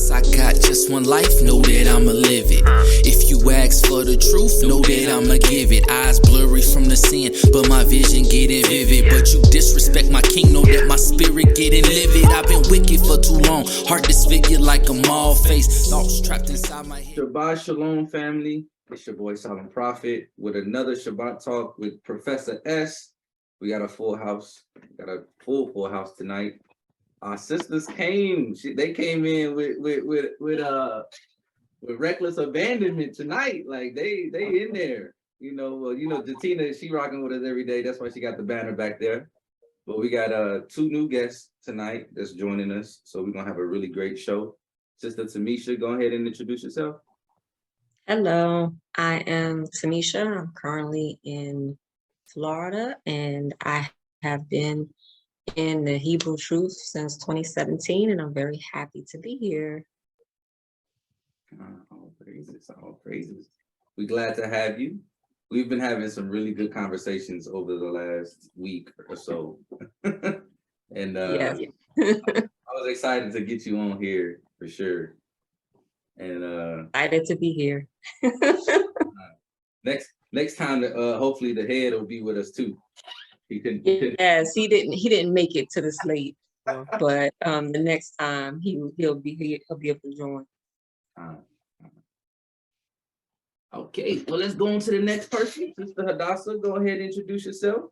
Since I got just one life, know that I'ma live it. If you ask for the truth, know that I'ma give it. Eyes blurry from the sin, but my vision getting vivid. But you disrespect my king, know that my spirit getting livid. I've been wicked for too long, heart disfigured like a mall face. Thoughts trapped inside my head. Shabbat Shalom, family. It's your boy Solemn Prophet with another Shabbat talk with Professor S. We got a full house. We got a full house tonight. Our sisters came. They came in with reckless abandonment tonight. Like they in there. Jatina, she rocking with us every day. That's why she got the banner back there. But we got two new guests tonight that's joining us. So we're gonna have a really great show. Sister Tamisha, go ahead and introduce yourself. Hello, I am Tamisha. I'm currently in Florida, and I have been in the Hebrew Truth since 2017, and I'm very happy to be here. All praises, all praises. We're glad to have you. We've been having some really good conversations over the last week or so. And Yes. I was excited to get you on here for sure. And Excited to be here. next time, hopefully the head will be with us too. Yes, he didn't make it to the slate, but the next time he'll be able to join. Okay, well, let's go on to the next person. Sister Hadassah, go ahead and introduce yourself.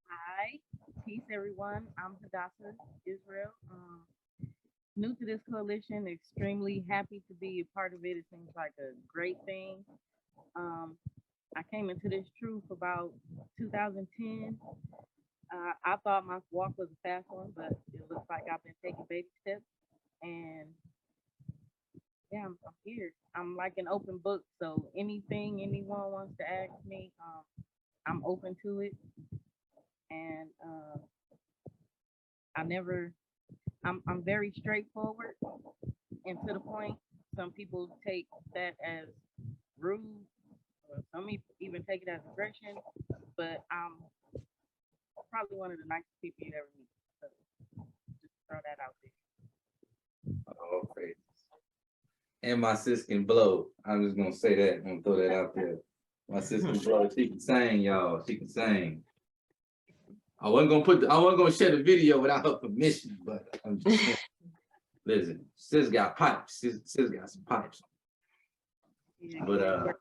Hi, peace everyone. I'm Hadassah Israel. New to this coalition, extremely happy to be a part of it. It seems like a great thing. I came into this truth about 2010. I thought my walk was a fast one, but it looks like I've been taking baby steps. And yeah, I'm here. I'm like an open book. So anything anyone wants to ask me, I'm open to it. And I'm very straightforward and to the point. Some people take that as rude, or some even take it as aggression. But I'm probably one of the nicest people you ever meet. So just throw that out there. Oh, praise. And my sis can blow. I'm just gonna say that. I'm gonna throw that out there. My sis can blow. She can sing, y'all. She can sing. I wasn't gonna share the video without her permission, but I'm just saying. Listen, sis got pipes. Sis got some pipes. But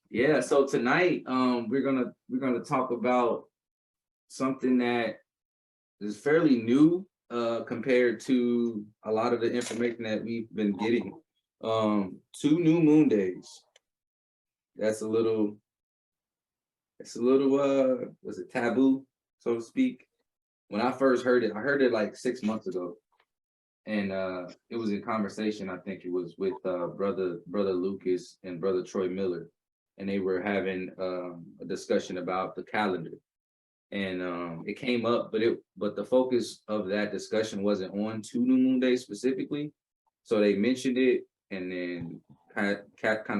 yeah. So tonight, we're gonna talk about something that is fairly new compared to a lot of the information that we've been getting. 2 new moon days. That's a little was it taboo, so to speak. When I first heard it, I heard it like 6 months ago. And it was in conversation, I think it was with brother Lucas and brother Troy Miller. And they were having a discussion about the calendar. And it came up, but the focus of that discussion wasn't on 2 new moon days specifically. So they mentioned it and then kind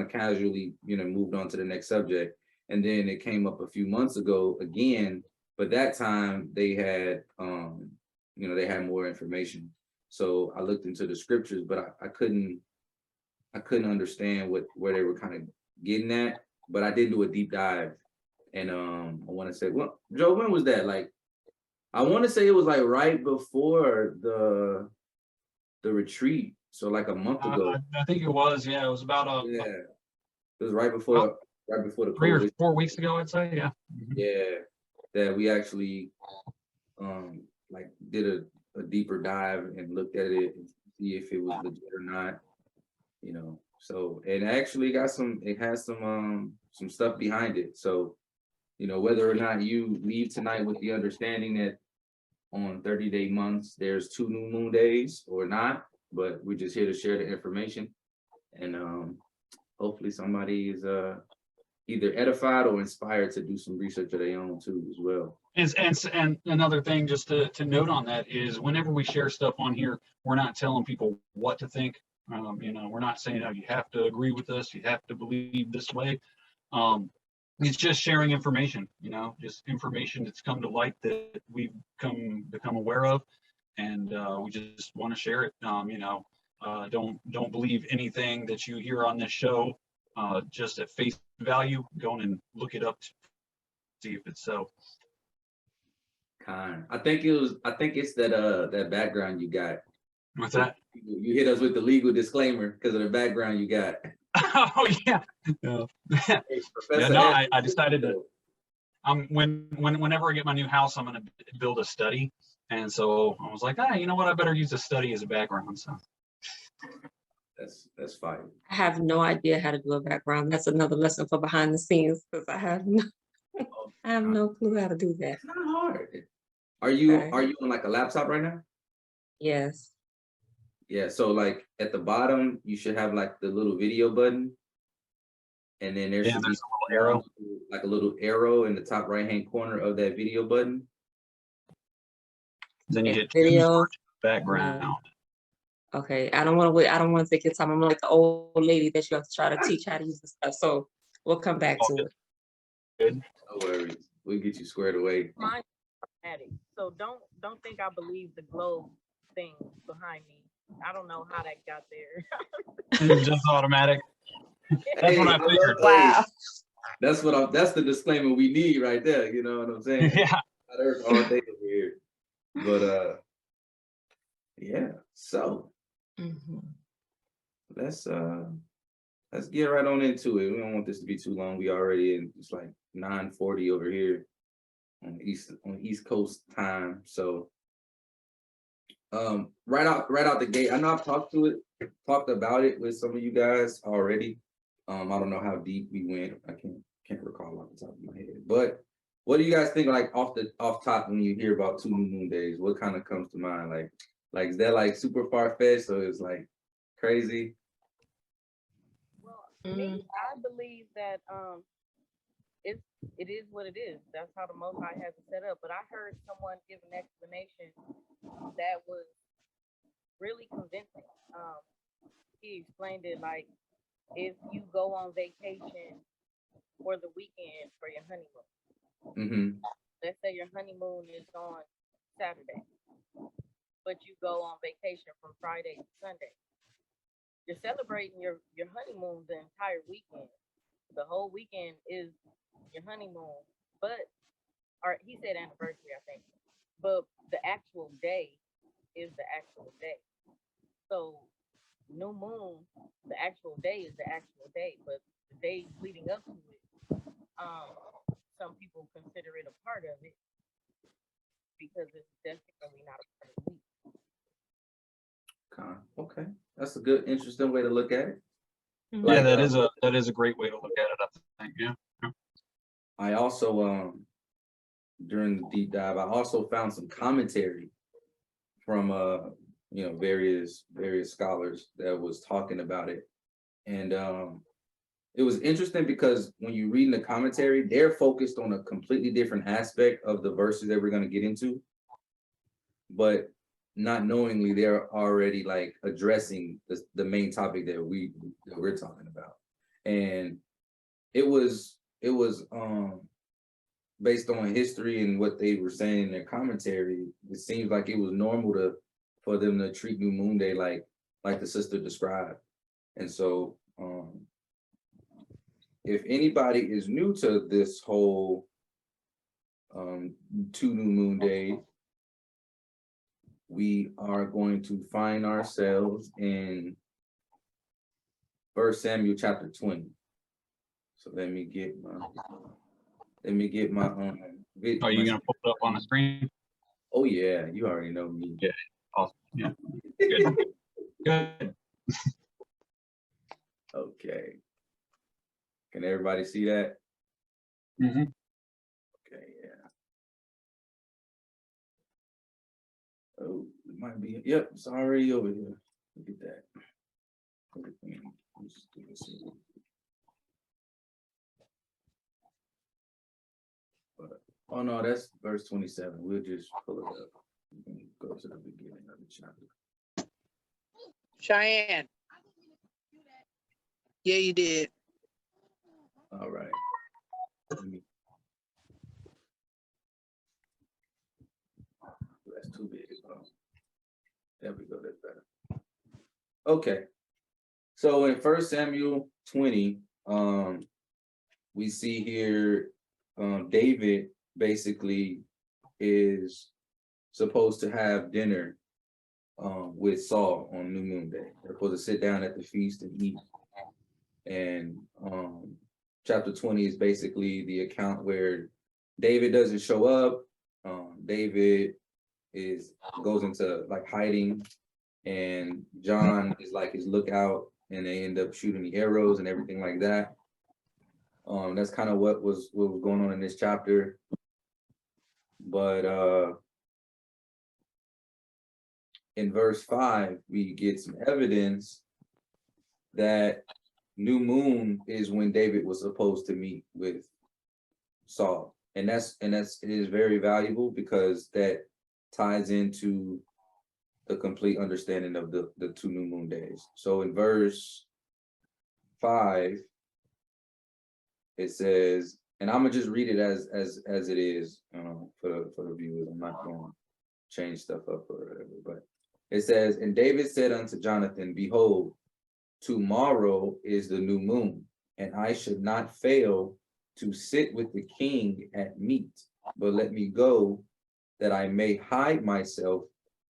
of casually, moved on to the next subject. And then it came up a few months ago again, but that time they had, they had more information. So I looked into the scriptures, but I couldn't understand where they were kind of getting at. But I did do a deep dive. And I want to say, well, Joe, when was that? Like, I want to say it was like right before the retreat. So like a month ago. I think it was. Yeah, it was about yeah. It was right before the 3 or 4 weeks ago, I'd say. Yeah. Yeah, that we actually like did a deeper dive and looked at it and see if it was legit or not. So it actually has some stuff behind it. So whether or not you leave tonight with the understanding that on 30-day months, there's 2 new moon days or not, but we're just here to share the information. And hopefully somebody is either edified or inspired to do some research of their own too as well. And another thing just to note on that is whenever we share stuff on here, we're not telling people what to think. We're not saying, you have to agree with us, you have to believe this way. It's just sharing information, just information that's come to light that we've become aware of. and we just want to share it. Don't believe anything that you hear on this show just at face value. Go on and look it up to see if it's so. I think it's that background you got. What's that? You hit us with the legal disclaimer because of the background you got. Oh yeah. No. Hey, Yeah, no, I decided that whenever I get my new house, I'm gonna build a study. And so I was like, you know what? I better use a study as a background. So that's fine. I have no idea how to do a background. That's another lesson for behind the scenes because I have no clue how to do that. It's not hard. Are you Okay. on like a laptop right now? Yes. Yeah, so like at the bottom, you should have like the little video button. And then there yeah, should be there's a little arrow. like a little arrow in the top right-hand corner of that video button. Then you And hit video. background. Okay. I don't want to wait. I don't want to take your time. I'm like the old lady that you have to try to teach how to use this stuff. So we'll come back to it. Good. No worries. We'll get you squared away. Mine automatic. So don't think I believe the globe thing behind me. I don't know how that got there. It's just automatic. That's what I figured. Wow. That's the disclaimer we need right there. You know what I'm saying? Yeah. There's all day over here. But yeah. So let's get right on into it. We don't want this to be too long. We already in it's like 9:40 over here on East Coast time. So right out the gate, I know I've talked about it with some of you guys already. I don't know how deep we went. I can't recall off the top of my head. But what do you guys think, like off top, when you hear about 2 new moon days? What kind of comes to mind? Like is that like super far-fetched, or it's like crazy? Well, me, I believe that it is what it is. That's how the Most High has it set up. But I heard someone give an explanation that was really convincing. He explained it like if you go on vacation for the weekend for your honeymoon. Let's say your honeymoon is on Saturday, but you go on vacation from Friday to Sunday. You're celebrating your honeymoon the entire weekend. The whole weekend is your honeymoon, or he said anniversary, I think, but the actual day is the actual day. So new moon, the actual day is the actual day, but the days leading up to it, some people consider it a part of it because it's definitely not a part of the week. Okay, that's a good, interesting way to look at it. Yeah, that is a great way to look at it, I think. Yeah. I also during the deep dive, I also found some commentary from various scholars that was talking about it. And it was interesting because when you read in the commentary, they're focused on a completely different aspect of the verses that we're going to get into. But not knowingly, they're already like addressing the main topic that we're talking about. And it was based on history and what they were saying in their commentary. It seems like it was normal for them to treat New Moon Day like the sister described. And so if anybody is new to this whole 2 new moon days, we are going to find ourselves in 1 Samuel chapter 20. So let me get my Are you gonna put it up on the screen? Oh yeah, you already know me. Yeah, awesome. Yeah, good. Good. Okay. Can everybody see that? Mm-hmm. Okay, yeah. Oh, it might be. Yep, it's already over here. Look at that. Let's do this here. Oh no, that's verse 27. We'll just pull it up. We can go to the beginning of the chapter. Cheyenne. Yeah, you did. All right. That's too big, bro. There we go, that's better. Okay. So in 1 Samuel 20, we see here David basically is supposed to have dinner with Saul on New Moon Day. They're supposed to sit down at the feast and eat. And chapter 20 is basically the account where David doesn't show up. David goes into like hiding, and John is like his lookout, and they end up shooting the arrows and everything like that. That's kind of what was going on in this chapter. But in verse 5, we get some evidence that new moon is when David was supposed to meet with Saul. And it is very valuable because that ties into the complete understanding of the 2 new moon days. So in verse 5, it says, and I'm gonna just read it as it is for the viewers. I'm not going to change stuff up or whatever, but it says, and David said unto Jonathan, behold, tomorrow is the new moon, and I should not fail to sit with the king at meat, but let me go that I may hide myself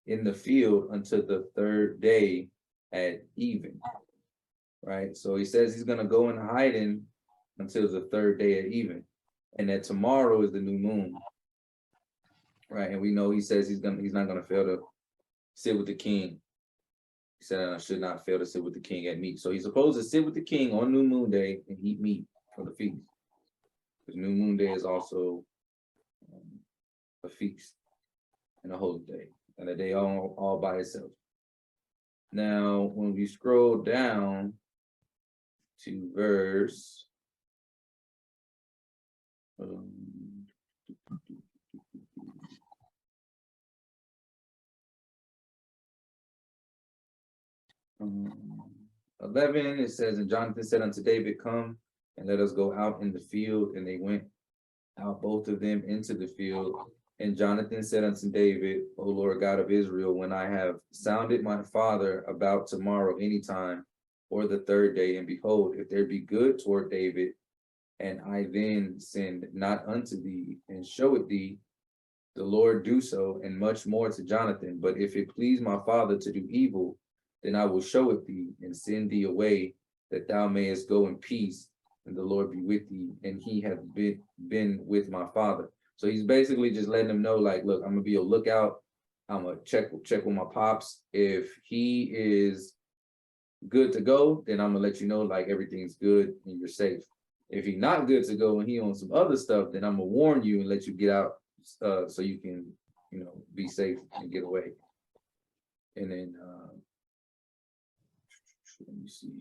in the field until the 3rd day at even. Right. So he says he's going to go in hiding until the 3rd day at even, and that tomorrow is the new moon. Right. And we know he says he's not going to fail to sit with the king. He said, I should not fail to sit with the king at meat. So he's supposed to sit with the king on New Moon Day and eat meat for the feast. Because New Moon Day is also a feast and a holy day, and a day all by itself. Now, when we scroll down to verse 11, it says, and Jonathan said unto David, come and let us go out in the field. And they went out, both of them, into the field. And Jonathan said unto David, O Lord God of Israel, when I have sounded my father about tomorrow any time, or the 3rd day, and behold, if there be good toward David, and I then send not unto thee, and show it thee, the Lord do so, and much more to Jonathan. But if it please my father to do evil, then I will show it thee, and send thee away, that thou mayest go in peace, and the Lord be with thee, and he hath been with my father. So he's basically just letting them know, like, look, I'm gonna be a lookout. I'm gonna check with my pops. If he is good to go, then I'm gonna let you know, like, everything's good and you're safe. If he's not good to go and he on some other stuff, then I'm gonna warn you and let you get out, so you can, be safe and get away. And then let me see.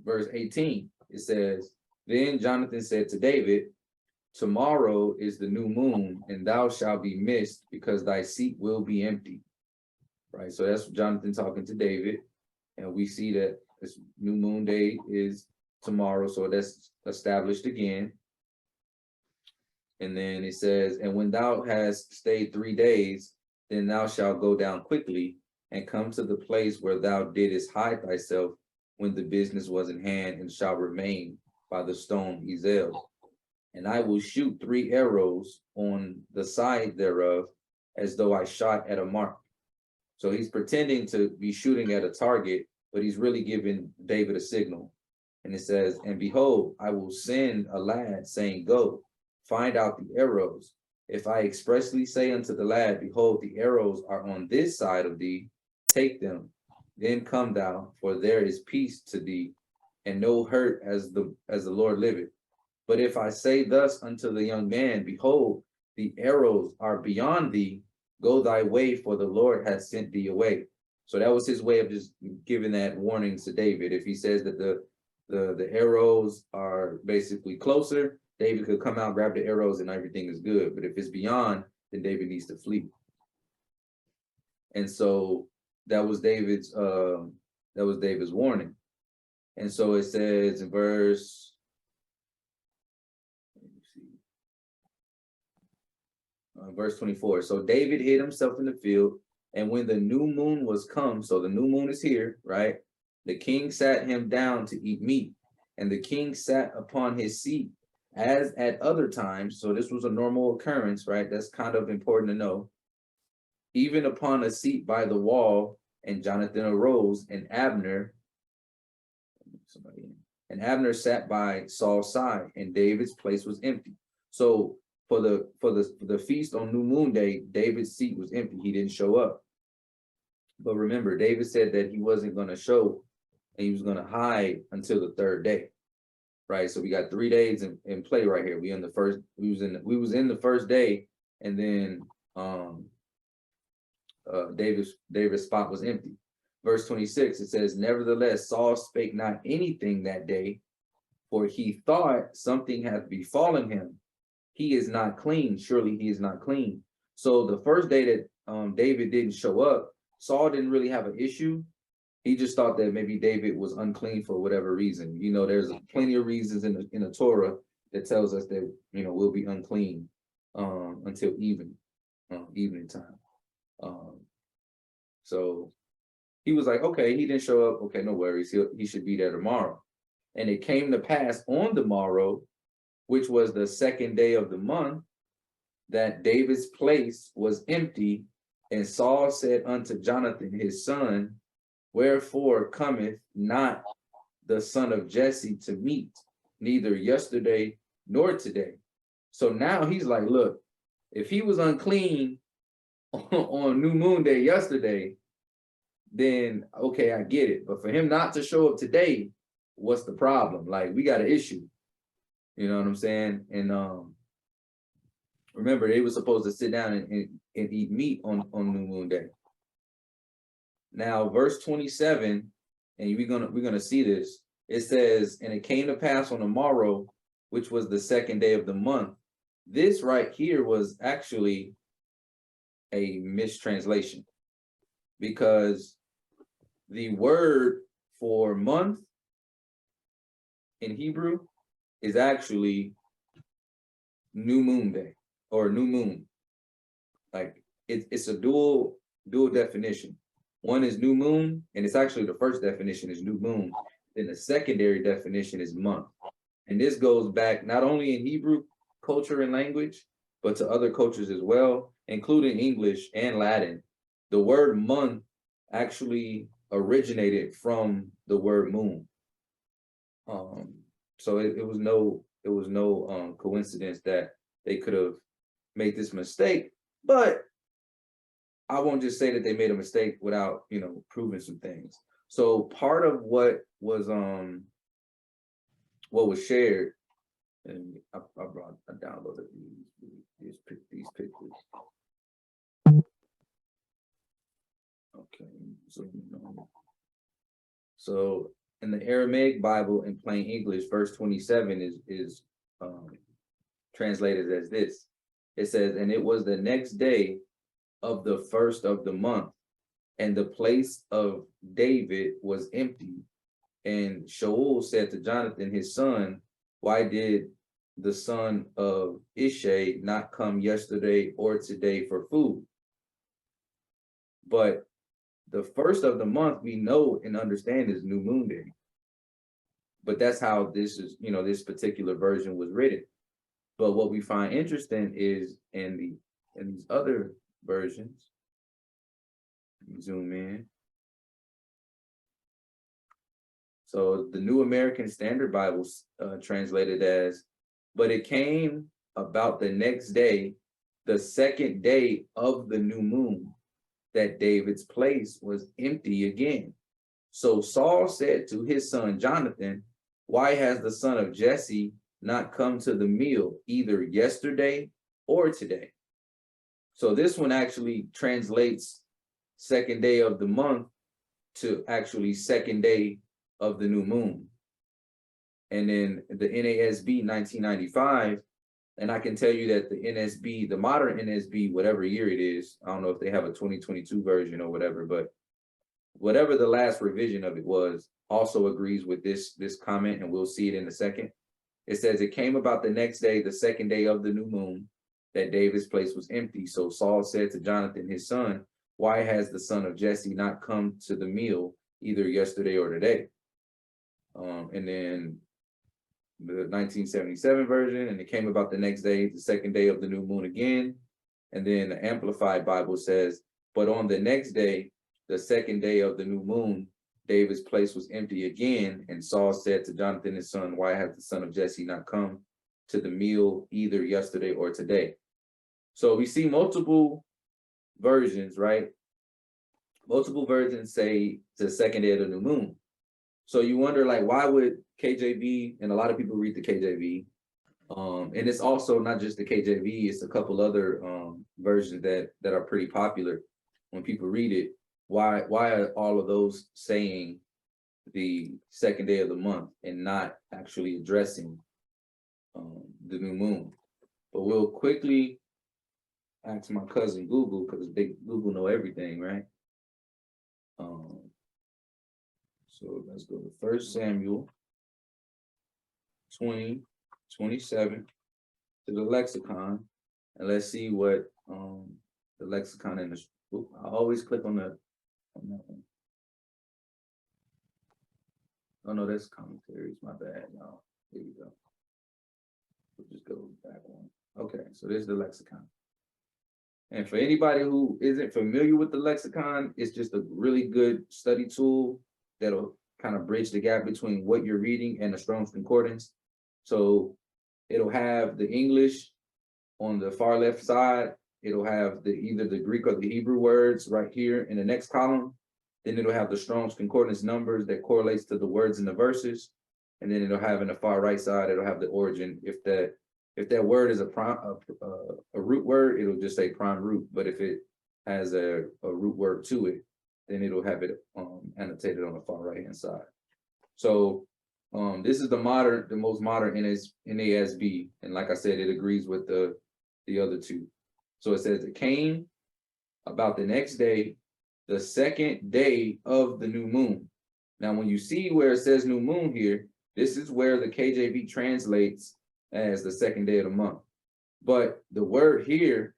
Verse 18, it says, then Jonathan said to David, tomorrow is the new moon, and thou shalt be missed, because thy seat will be empty. Right. So that's Jonathan talking to David. And we see that this new moon day is tomorrow. So that's established again. And then it says, and when thou hast stayed 3 days, then thou shalt go down quickly and come to the place where thou didst hide thyself when the business was in hand, and shall remain by the stone Ezel. And I will shoot 3 arrows on the side thereof, as though I shot at a mark. So he's pretending to be shooting at a target, but he's really giving David a signal. And it says, and behold, I will send a lad, saying, go, find out the arrows. If I expressly say unto the lad, behold, the arrows are on this side of thee, take them, then come thou, for there is peace to thee, and no hurt, as the Lord liveth. But if I say thus unto the young man, behold, the arrows are beyond thee, go thy way, for the Lord hath sent thee away. So that was his way of just giving that warning to David. If he says that the arrows are basically closer, David could come out, grab the arrows, and everything is good. But if it's beyond, then David needs to flee. And so that was David's warning. And so it says in verse, verse 24. So David hid himself in the field, and when the new moon was come, so the new moon is here, right? The king sat him down to eat meat, and the king sat upon his seat as at other times. So this was a normal occurrence, right? That's kind of important to know. Even upon a seat by the wall, and Jonathan arose, and Abner sat by Saul's side, and David's place was empty. So for the feast on New Moon Day, David's seat was empty. He didn't show up. But remember, David said that he wasn't going to show, and he was going to hide until the third day, right? So we got 3 days in play right here. We was in the first day, and then David's spot was empty. Verse 26, it says, nevertheless, Saul spake not anything that day, for he thought something hath befallen him. He is not clean. Surely he is not clean. So the first day that David didn't show up, Saul didn't really have an issue. He just thought that maybe David was unclean for whatever reason. You know, there's plenty of reasons in the Torah that tells us that, you know, we'll be unclean until evening time. So he was like, okay, he didn't show up. Okay, no worries. He should be there tomorrow. And it came to pass on the morrow, which was the second day of the month, that David's place was empty. And Saul said unto Jonathan his son, wherefore cometh not the son of Jesse to meat, neither yesterday nor today? So now he's like, look, if he was unclean on New Moon Day yesterday, then okay, I get it. But for him not to show up today, what's the problem? Like, we got an issue. You know what I'm saying? And remember, they were supposed to sit down and eat meat on New Moon Day. Now, verse 27, and we're gonna see this. It says, and it came to pass on the morrow, which was the second day of the month. This right here was actually a mistranslation, because the word for month in Hebrew is actually New Moon Day or New Moon. Like it's a dual definition. One is new moon, and it's actually the first definition is new moon. Then the secondary definition is month. And this goes back not only in Hebrew culture and language, but to other cultures as well, including English and Latin. The word month actually originated from the word moon. So it was no coincidence that they could have made this mistake. But I won't just say that they made a mistake without, you know, proving some things. So part of what was shared, and I downloaded these pictures. Okay, so in the Aramaic Bible in plain English, verse 27 is translated as this. It says, and it was the next day of the first of the month, and the place of David was empty. And Shaul said to Jonathan his son, why did the son of Ishai not come yesterday or today for food? But the first of the month we know and understand is New Moon Day. But that's how this is, you know, this particular version was written. But what we find interesting is in these other versions, zoom in. So the New American Standard Bible translated as, but it came about the next day, the second day of the new moon, that David's place was empty again. So Saul said to his son Jonathan, why has the son of Jesse not come to the meal either yesterday or today? So this one actually translates second day of the month to actually second day of the new moon. And then the NASB 1995, and I can tell you that the NSB, the modern NSB, whatever year it is, I don't know if they have a 2022 version or whatever, but whatever the last revision of it was, also agrees with this comment, and we'll see it in a second. It says, it came about the next day, the second day of the new moon, that David's place was empty. So Saul said to Jonathan, his son, why has the son of Jesse not come to the meal either yesterday or today? And then the 1977 version, and it came about the next day, the second day of the new moon again. And then the Amplified Bible says, but on the next day, the second day of the new moon, David's place was empty again. And Saul said to Jonathan, his son, why has the son of Jesse not come to the meal either yesterday or today? So we see multiple versions, right? Multiple versions say the second day of the new moon. So you wonder, like, why would KJV, and a lot of people read the KJV, and it's also not just the KJV, it's a couple other versions that are pretty popular when people read it. Why are all of those saying the second day of the month and not actually addressing the new moon? But we'll quickly ask my cousin Google, because Google know everything, right? So let's go to 1 Samuel 20:27 to the lexicon, and let's see what the lexicon in the. I always click on that one. Oh no, that's commentaries. My bad, y'all. Here we go. We'll just go back one. Okay, so there's the lexicon. And for anybody who isn't familiar with the lexicon, it's just a really good study tool that'll kind of bridge the gap between what you're reading and the Strong's Concordance. So it'll have the English on the far left side. It'll have either the Greek or the Hebrew words right here in the next column. Then it'll have the Strong's Concordance numbers that correlates to the words in the verses. And then it'll have in the far right side, it'll have the origin. If that word is a root word, it'll just say prime root. But if it has a root word to it, then it'll have it annotated on the far right hand side. So this is the most modern NASB, and like I said, it agrees with the other two. So it says it came about the next day, the second day of the new moon. Now, when you see where it says new moon here, this is where the KJV translates as the second day of the month. But the word here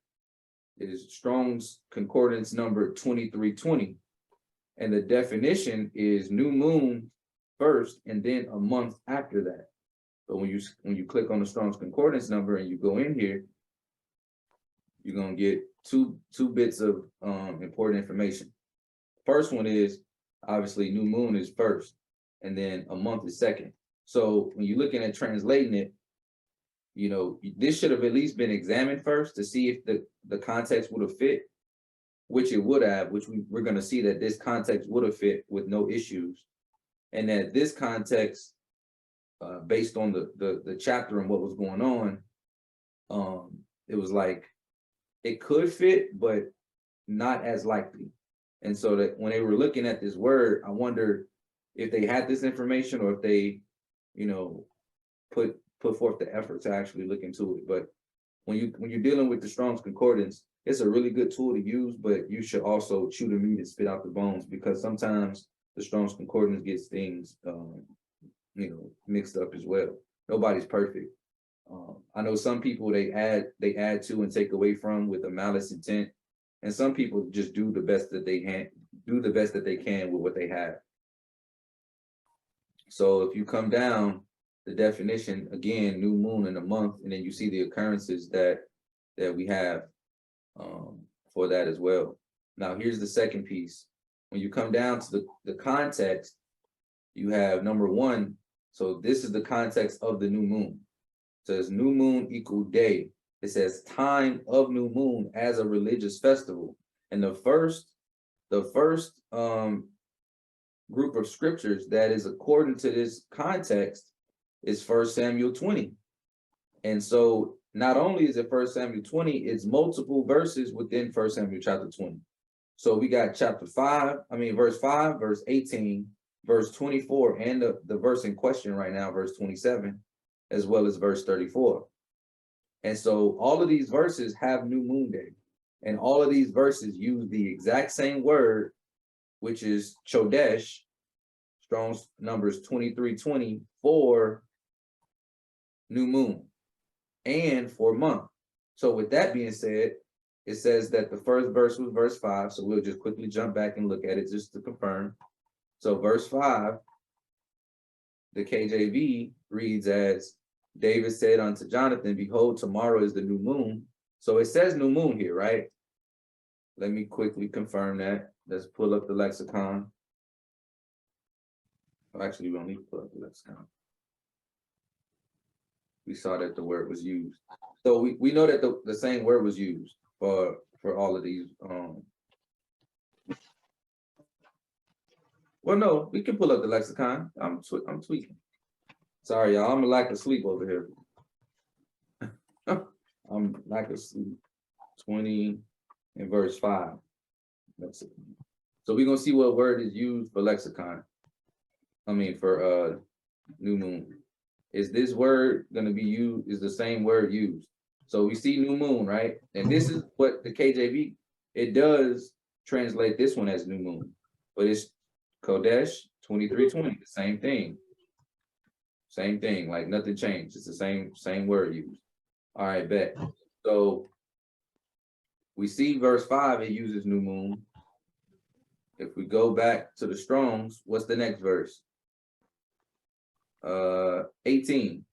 is Strong's Concordance number 2320. And the definition is new moon first and then a month after that. But when you click on the Strong's Concordance number and you go in here, you're gonna get two bits of important information. First one is obviously new moon is first, and then a month is second. So when you're looking at translating it, you know, this should have at least been examined first to see if the context would have fit, which it would have, which we're going to see that this context would have fit with no issues. And that this context, based on the chapter and what was going on, it was like, it could fit, but not as likely. And so that when they were looking at this word, I wonder if they had this information or if they, you know, put forth the effort to actually look into it. But when you're dealing with the Strong's Concordance, it's a really good tool to use, but you should also chew the meat and spit out the bones, because sometimes the Strong's Concordance gets things, you know, mixed up as well. Nobody's perfect. I know some people they add to and take away from with a malice intent, and some people just do the best that they can with what they have. So if you come down the definition again, new moon in a month, and then you see the occurrences that we have for that as well. Now here's the second piece. When you come down to the context, you have number one. So this is the context of the new moon. It says new moon equal day. It says time of new moon as a religious festival. And the first group of scriptures that is according to this context is 1 Samuel 20. And so not only is it 1 Samuel 20, it's multiple verses within 1 Samuel chapter 20. So we got verse 5, verse 18, verse 24, and the verse in question right now, verse 27, as well as verse 34. And so all of these verses have new moon day. And all of these verses use the exact same word, which is Chodesh, Strong's numbers 2320, for new moon and for month. So with that being said, it says that the first verse was verse 5. So we'll just quickly jump back and look at it just to confirm. So verse 5, the KJV reads as, David said unto Jonathan, behold, tomorrow is the new moon. So it says new moon here, right? Let me quickly confirm that. Let's pull up the lexicon. Actually, we don't need to pull up the lexicon. We saw that the word was used. So we know that the same word was used for all of these. Well, no, we can pull up the lexicon. I'm tweaking. Sorry, y'all. I'm a lack of sleep over here. I'm lack of sleep. 20 and verse 5. Lexicon. So we're gonna see what word is used for lexicon. I mean for new moon. Is this word gonna be used? Is the same word used? So we see new moon, right? And this is what the KJV, it does translate this one as new moon, but it's Kodesh 2320, the same thing. Same thing, like nothing changed. It's the same word used. All right, bet. So we see verse 5, it uses new moon. If we go back to the Strongs, what's the next verse? 18.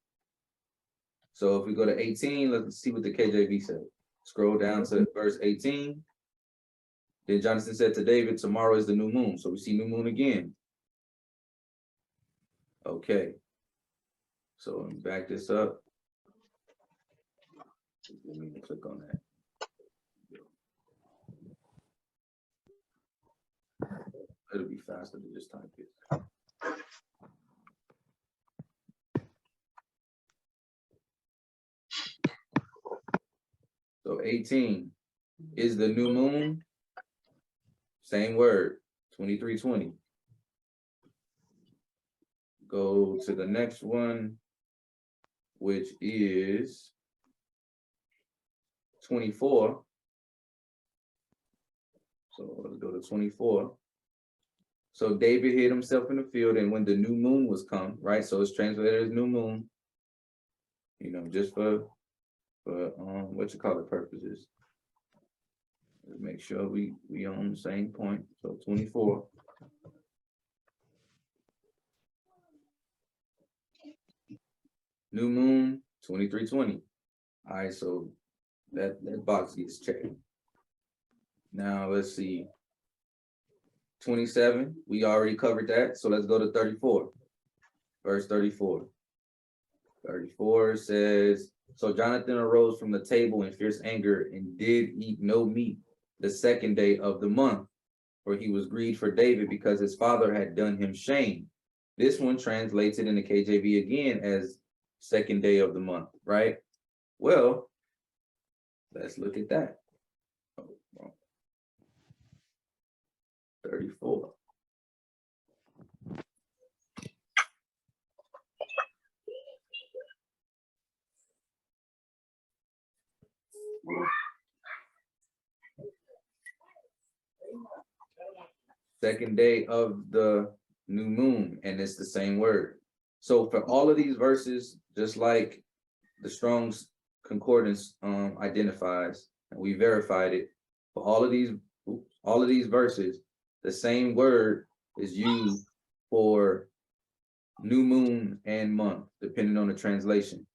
So if we go to 18, let's see what the KJV said. Scroll down to verse 18. Then Jonathan said to David, tomorrow is the new moon. So we see new moon again. Okay. So let me back this up. Let me click on that. It'll be faster to just type it. So 18 is the new moon. Same word, 2320. Go to the next one, which is 24. So let's go to 24. So David hid himself in the field, and when the new moon was come, right? So it's translated as new moon, you know, just for what you call it purposes. Let's make sure we on the same point. So 24. New moon, 2320. All right, so that box gets checked. Now let's see. 27, we already covered that. So let's go to 34. Verse 34. 34 says, so Jonathan arose from the table in fierce anger and did eat no meat the second day of the month, for he was grieved for David because his father had done him shame. This one translates it in the KJV again as second day of the month, right? Well, let's look at that. 34. Second day of the new moon, and it's the same word. So for all of these verses, just like the Strong's Concordance identifies, and we verified it, for all of these verses, the same word is used for new moon and month, depending on the translation.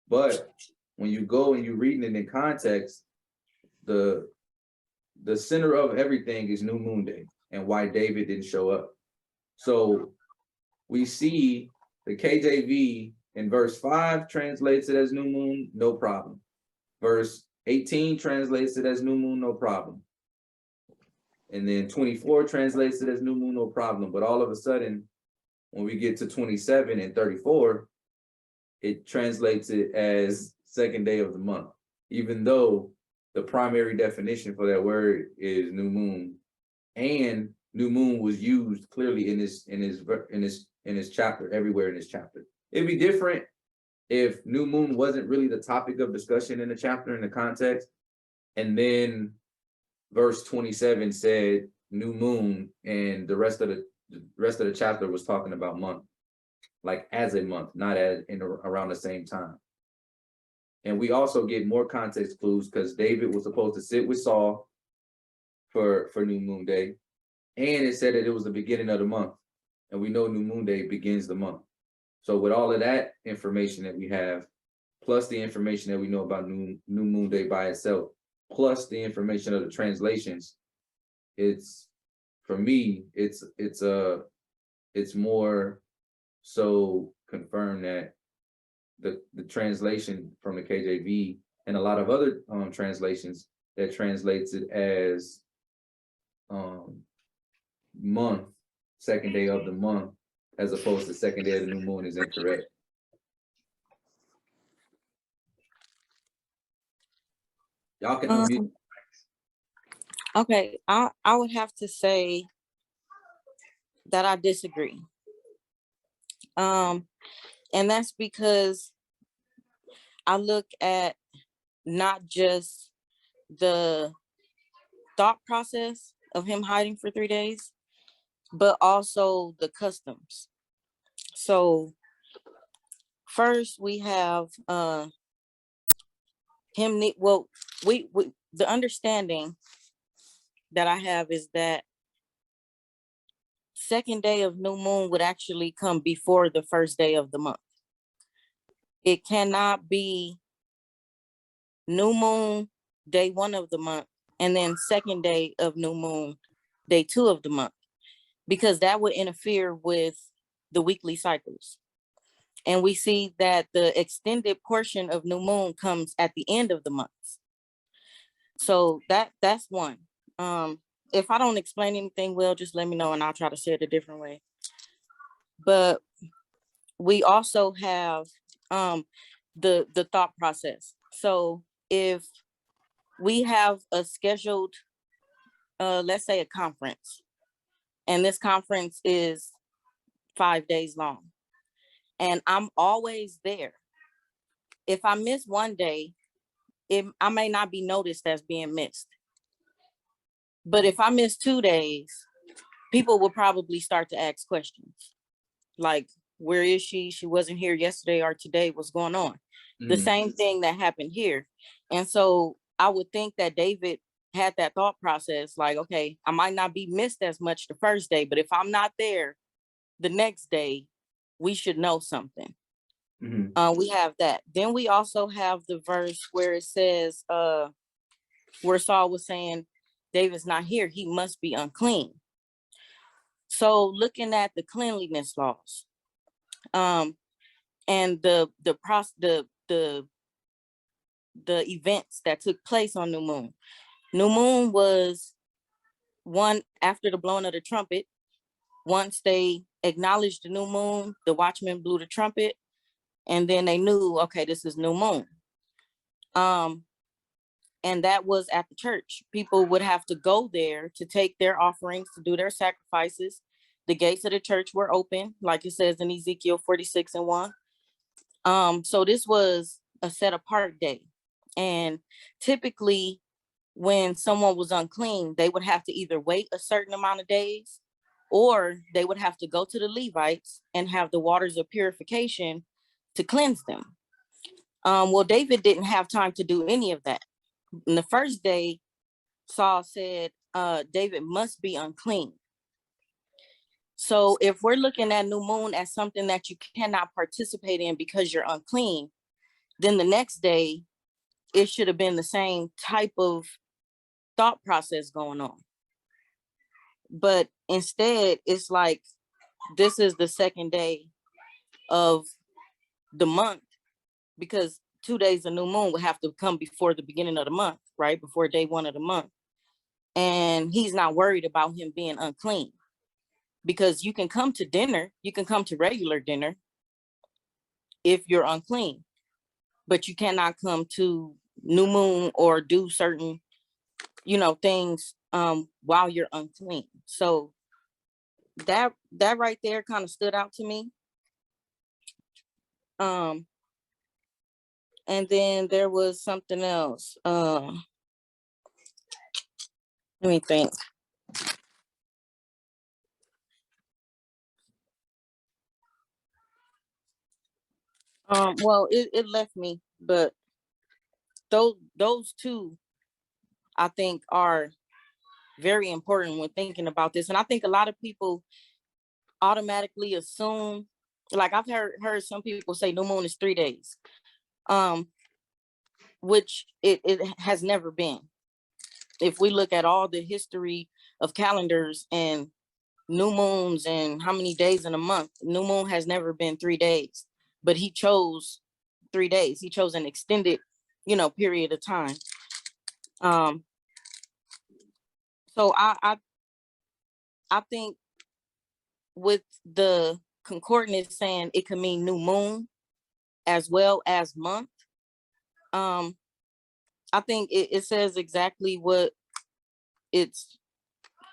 But when you go and you're reading it in context, the center of everything is new moon day and why David didn't show up. So we see the KJV in verse 5 translates it as new moon, no problem. Verse 18 translates it as new moon, no problem. And then 24 translates it as new moon, no problem. But all of a sudden, when we get to 27 and 34, it translates it as second day of the month, even though the primary definition for that word is new moon, and new moon was used clearly in this chapter, everywhere in this chapter. It'd be different if new moon wasn't really the topic of discussion in the chapter, in the context, and then verse 27 said new moon, and the rest of the chapter was talking about month, like as a month, not as in around the same time. And we also get more context clues because David was supposed to sit with Saul for New Moon Day. And it said that it was the beginning of the month. And we know New Moon Day begins the month. So with all of that information that we have, plus the information that we know about New Moon Day by itself, plus the information of the translations, it's, for me, it's more so confirmed that the translation from the KJV and a lot of other translations that translates it as month, second day of the month, as opposed to second day of the new moon is incorrect. Y'all can unmute. Okay, I would have to say that I disagree. And that's because I look at not just the thought process of him hiding for 3 days, but also the customs. So first we have him need, well, we the understanding that I have is that second day of new moon would actually come before the first day of the month. It cannot be new moon day 1 of the month and then second day of new moon day 2 of the month, because that would interfere with the weekly cycles. And we see that the extended portion of new moon comes at the end of the months. So that's one. If I don't explain anything well, just let me know and I'll try to say it a different way. But we also have the thought process. So if we have a scheduled, let's say a conference, and this conference is 5 days long, and I'm always there. If I miss one day, I may not be noticed as being missed. But if I miss 2 days, people will probably start to ask questions. Like, where is she? She wasn't here yesterday or today. What's going on? Mm-hmm. The same thing that happened here. And so I would think that David had that thought process, like, okay, I might not be missed as much the first day, but if I'm not there the next day, we should know something. Mm-hmm. We have that. Then we also have the verse where it says, where Saul was saying, David's not here, he must be unclean. So looking at the cleanliness laws, and the events that took place on New Moon. New Moon was one after the blowing of the trumpet. Once they acknowledged the new moon, the watchman blew the trumpet, and then they knew, okay, this is new moon. And that was at the church. People would have to go there to take their offerings, to do their sacrifices. The gates of the church were open, like it says in Ezekiel 46:1. So this was a set apart day. And typically when someone was unclean, they would have to either wait a certain amount of days, or they would have to go to the Levites and have the waters of purification to cleanse them. Well, David didn't have time to do any of that. In the first day, Saul said, David must be unclean. So if we're looking at new moon as something that you cannot participate in because you're unclean, then the next day, it should have been the same type of thought process going on. But instead, it's like, this is the second day of the month, because 2 days of new moon would have to come before the beginning of the month, right? Before day 1 of the month. And he's not worried about him being unclean, because you can come to dinner, you can come to regular dinner if you're unclean, but you cannot come to new moon or do certain, things while you're unclean. So that right there kind of stood out to me. And then there was something else. Let me think. Well, it left me, but those two, I think, are very important when thinking about this. And I think a lot of people automatically assume, like I've heard some people say new moon is 3 days, which it has never been. If we look at all the history of calendars and new moons and how many days in a month, new moon has never been 3 days, but he chose 3 days. He chose an extended, period of time. So I think with the concordance saying it could mean new moon as well as month, I think it says exactly what it's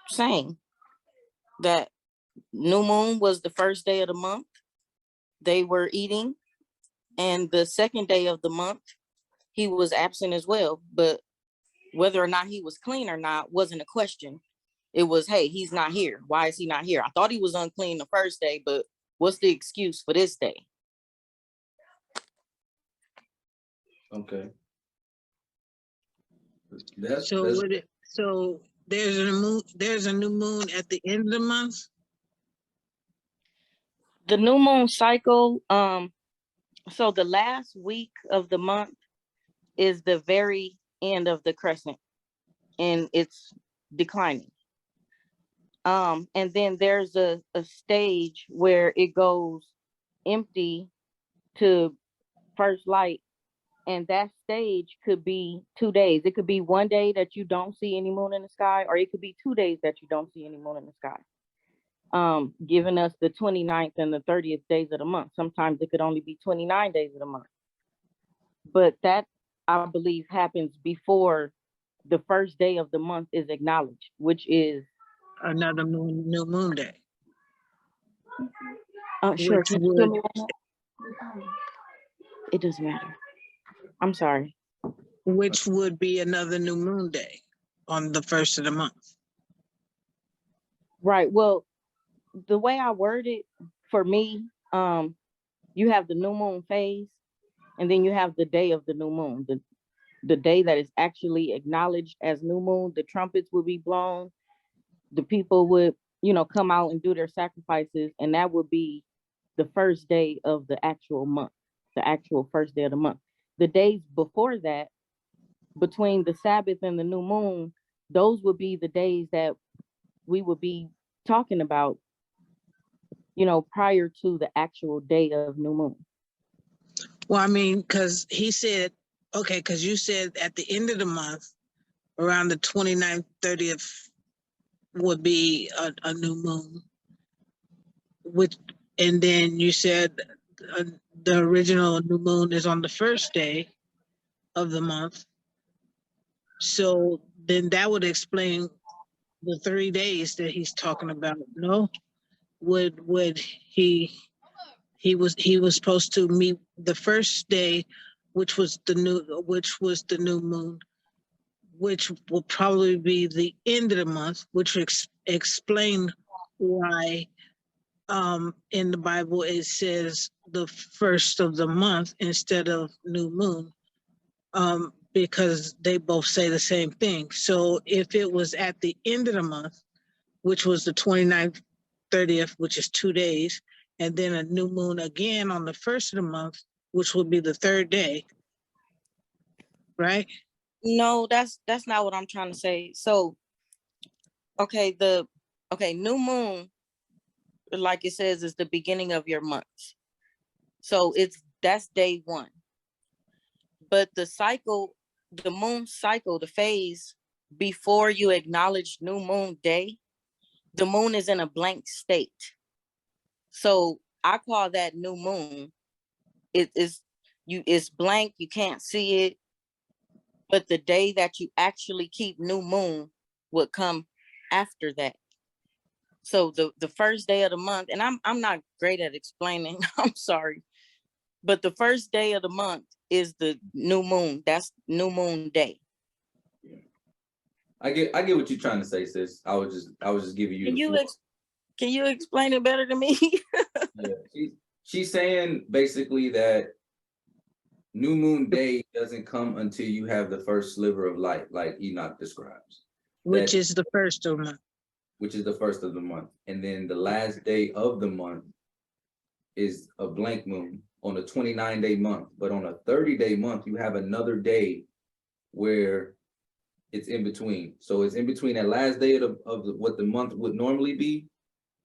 saying, that new moon was the first day of the month. They were eating, and the second day of the month, he was absent as well. But whether or not he was clean or not wasn't a question. It was, hey, he's not here. Why is he not here? I thought he was unclean the first day, but what's the excuse for this day? Okay. So there's a new moon at the end of the month? The new moon cycle, so the last week of the month is the very end of the crescent, and it's declining. And then there's a stage where it goes empty to first light, and that stage could be 2 days. It could be 1 day that you don't see any moon in the sky, or it could be 2 days that you don't see any moon in the sky, giving us the 29th and the 30th days of the month. Sometimes it could only be 29 days of the month. But that, I believe, happens before the first day of the month is acknowledged, which is Another new moon day. sure. Which Can you would- tell me right now? It doesn't matter. I'm sorry. Which would be another new moon day on the first of the month. Right. Well, the way I word it, for me, you have the new moon phase, and then you have the day of the new moon, the day that is actually acknowledged as new moon. The trumpets would be blown. The people would, come out and do their sacrifices, and that would be the first day of the actual month, the actual first day of the month. The days before that, between the Sabbath and the new moon, those would be the days that we would be talking about, prior to the actual day of new moon. Well, I mean, because he said, okay, because you said at the end of the month, around the 29th, 30th would be a new moon. And then you said the original new moon is on the first day of the month. So then that would explain the 3 days that he's talking about. No, would he was supposed to meet the first day, which was the new moon, which will probably be the end of the month, which explain why in the Bible it says the first of the month instead of new moon, because they both say the same thing. So if it was at the end of the month, which was the 29th, 30th, which is 2 days, and then a new moon again on the first of the month, which would be the third day, right? No, that's not what I'm trying to say. So, okay, new moon, like it says, is the beginning of your month. So that's day 1. But the cycle, the moon cycle, the phase before you acknowledge new moon day, the moon is in a blank state. So I call that new moon. It's blank, you can't see it. But the day that you actually keep new moon would come after that. So the first day of the month, and I'm not great at explaining, I'm sorry, but the first day of the month is the new moon. That's new moon day. I get what you're trying to say, sis. I was just giving you. Can you explain it better to me? Yeah, she's saying basically that New moon day doesn't come until you have the first sliver of light, like Enoch describes. Which That is the first of month. which is the first of the month, and then the last day of the month is a blank moon on a 29-day month. But on a 30-day month, you have another day where it's in between. So it's in between that last day of what the month would normally be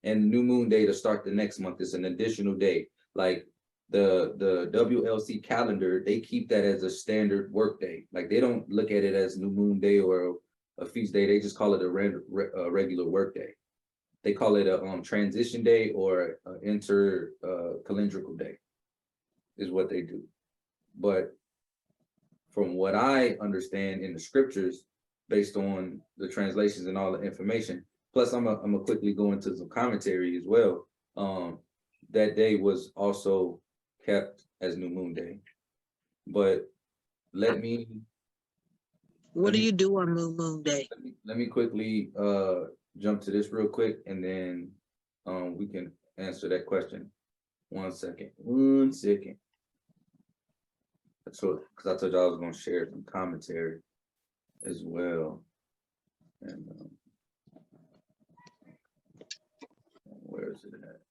and new moon day to start the next month. It's an additional day. Like the WLC calendar, they keep that as a standard work day. Like they don't look at it as new moon day or a feast day. They just call it a regular work day. They call it a transition day or inter calendrical day is what they do. But from what I understand in the scriptures, based on the translations and all the information, plus I'm gonna quickly go into some commentary as well. That day was also kept as new moon day. But let me What do you do on New Moon Day? let me quickly jump to this real quick, and then we can answer that question. 1 second. 1 second. So, because I told you I was going to share some commentary as well. And where is it at?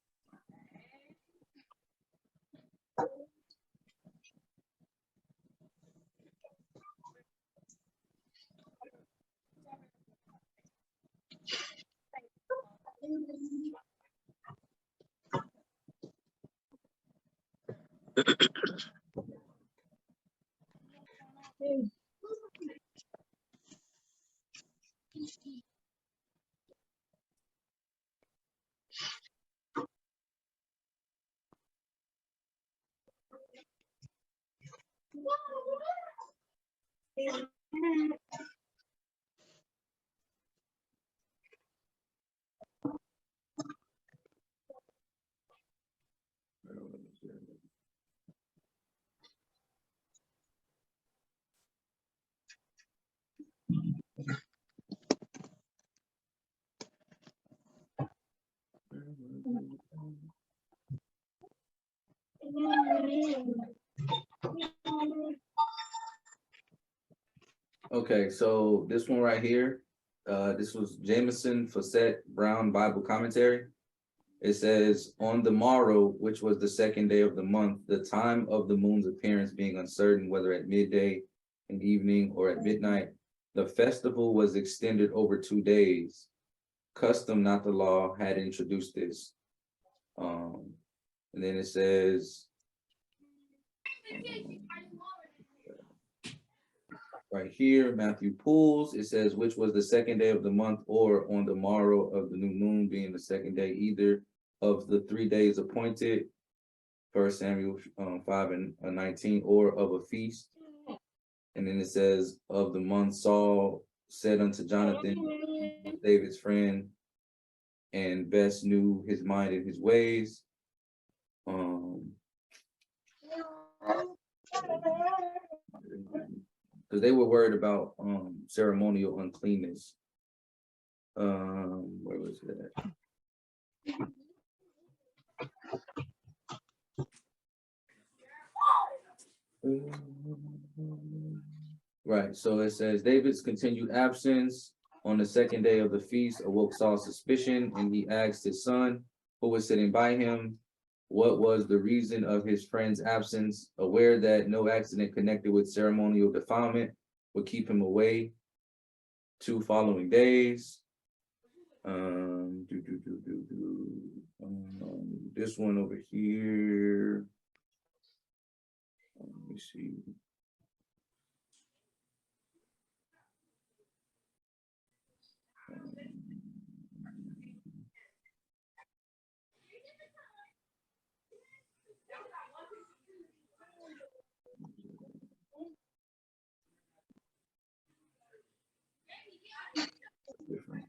Okay, so this one right here, this was Jameson Fausset Brown Bible Commentary. It says, on the morrow, which was the second day of the month, the time of the moon's appearance being uncertain, whether at midday, in evening, or at midnight, the festival was extended over 2 days. Custom, not the law, had introduced this. And then it says, right here, Matthew Pools, it says, which was the second day of the month, or on the morrow of the new moon being the second day, either of the 3 days appointed, 1 Samuel 5 and 19, or of a feast. And then it says, of the month Saul said unto Jonathan, David's friend, and best knew his mind and his ways. Because they were worried about ceremonial uncleanness. Where was that? Right, so it says David's continued absence on the second day of the feast awoke Saul's suspicion, and he asked his son, who was sitting by him, what was the reason of his friend's absence, aware that no accident connected with ceremonial defilement would keep him away 2 following days. This one over here. Let me see. Different.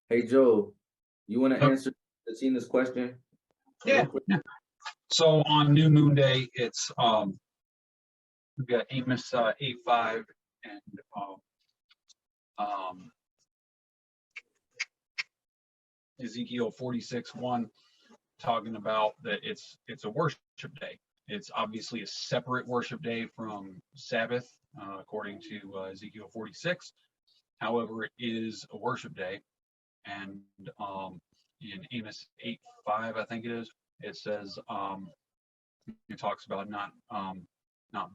Hey Joe, you want to answer Tina's question? Yeah. So on New Moon Day, it's we've got Amos 8:5 and Ezekiel 46:1, talking about that it's a worship day. It's obviously a separate worship day from Sabbath, according to Ezekiel 46. However, it is a worship day. And in Amos 8:5, I think it is, it says, it talks about not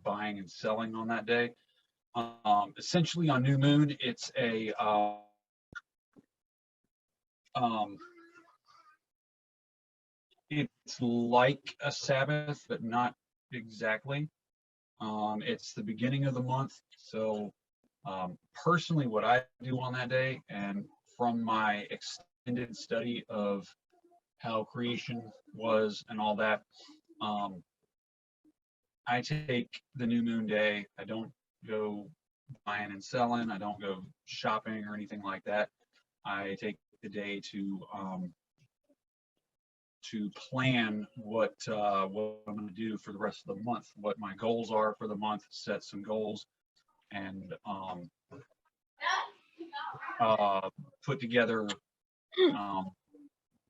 buying and selling on that day. Essentially, on new moon, um, it's like a Sabbath, but not exactly. It's the beginning of the month. So personally, what I do on that day, and from my extended study of how creation was and all that, I take the new moon day. I don't go buying and selling. I don't go shopping or anything like that. I take the day to plan what I'm going to do for the rest of the month, what my goals are for the month, set some goals, and put together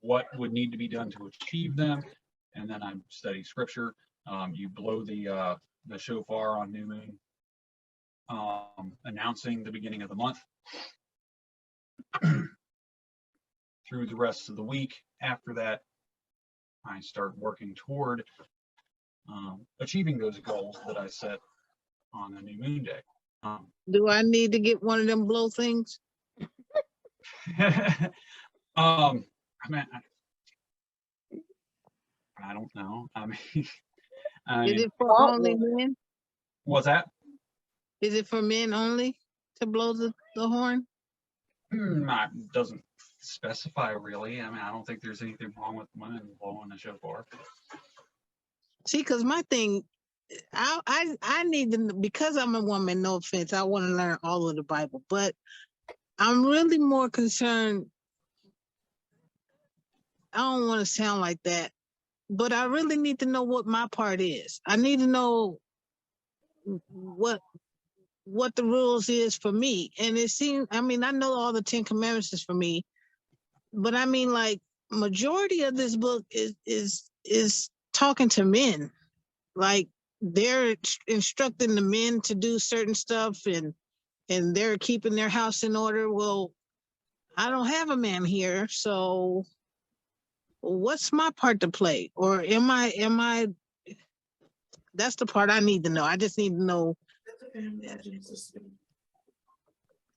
what would need to be done to achieve them, and then I study scripture. You blow the shofar on new moon, announcing the beginning of the month. Through the rest of the week after that, I start working toward achieving those goals that I set on the new moon day. Do I need to get one of them blow things? I mean, I don't know. Is it for only men? What's that? Is it for men only to blow the horn? It doesn't specify really. I mean, I don't think there's anything wrong with women blowing the shofar. See, because my thing, I need to, because I'm a woman, no offense, I want to learn all of the Bible, but I'm really more concerned. I don't want to sound like that, but I really need to know what my part is. I need to know what the rules is for me. And it seems, I mean, I know all the 10 Commandments is for me, but I mean, like, majority of this book is talking to men. Like, they're instructing the men to do certain stuff, and they're keeping their house in order. Well, I don't have a man here, so what's my part to play? Or am I that's the part I need to know. I just need to know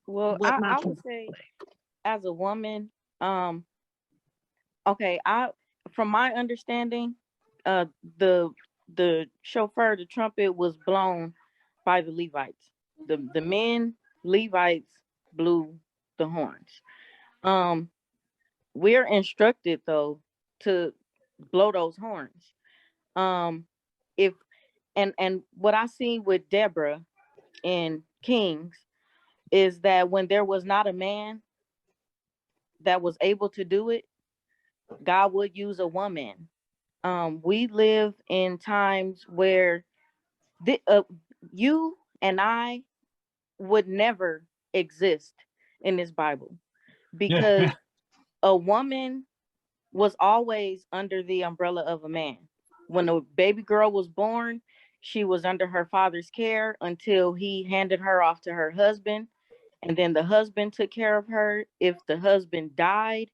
Well, what my I part would say as a woman, okay, from my understanding, uh the shofar, the trumpet was blown by the Levites. The men Levites blew the horns. Um we're instructed though to blow those horns. If and what I see with Deborah in Kings is that when there was not a man that was able to do it, God would use a woman. We live in times where you and I would never exist in this Bible, because Yeah. a woman was always under the umbrella of a man. When a baby girl was born, she was under her father's care until he handed her off to her husband. And then the husband took care of her. If the husband died,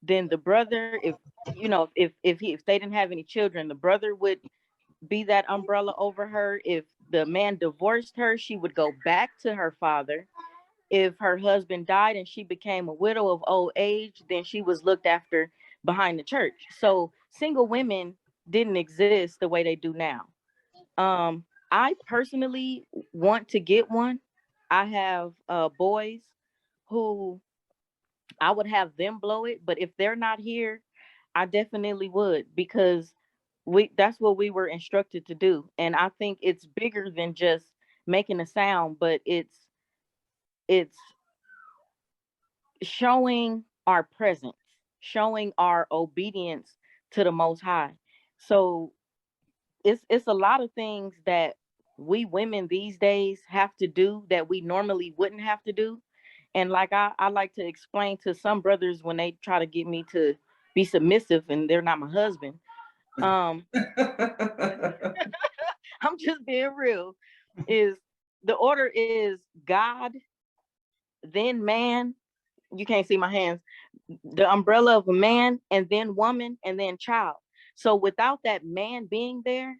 then the brother, if they didn't have any children, the brother would be that umbrella over her. If the man divorced her, she would go back to her father. If her husband died and she became a widow of old age, then she was looked after behind the church. So single women didn't exist the way they do now. I personally want to get one. I have boys who I would have them blow it, but if they're not here, I definitely would, because that's what we were instructed to do. And I think it's bigger than just making a sound, but it's showing our presence, showing our obedience to the most high. So it's a lot of things that we women these days have to do that we normally wouldn't have to do. And like I like to explain to some brothers when they try to get me to be submissive and they're not my husband. Um, I'm just being real. Is the order is God, then man. You can't see my hands. The umbrella of a man, and then woman, and then child. So without that man being there,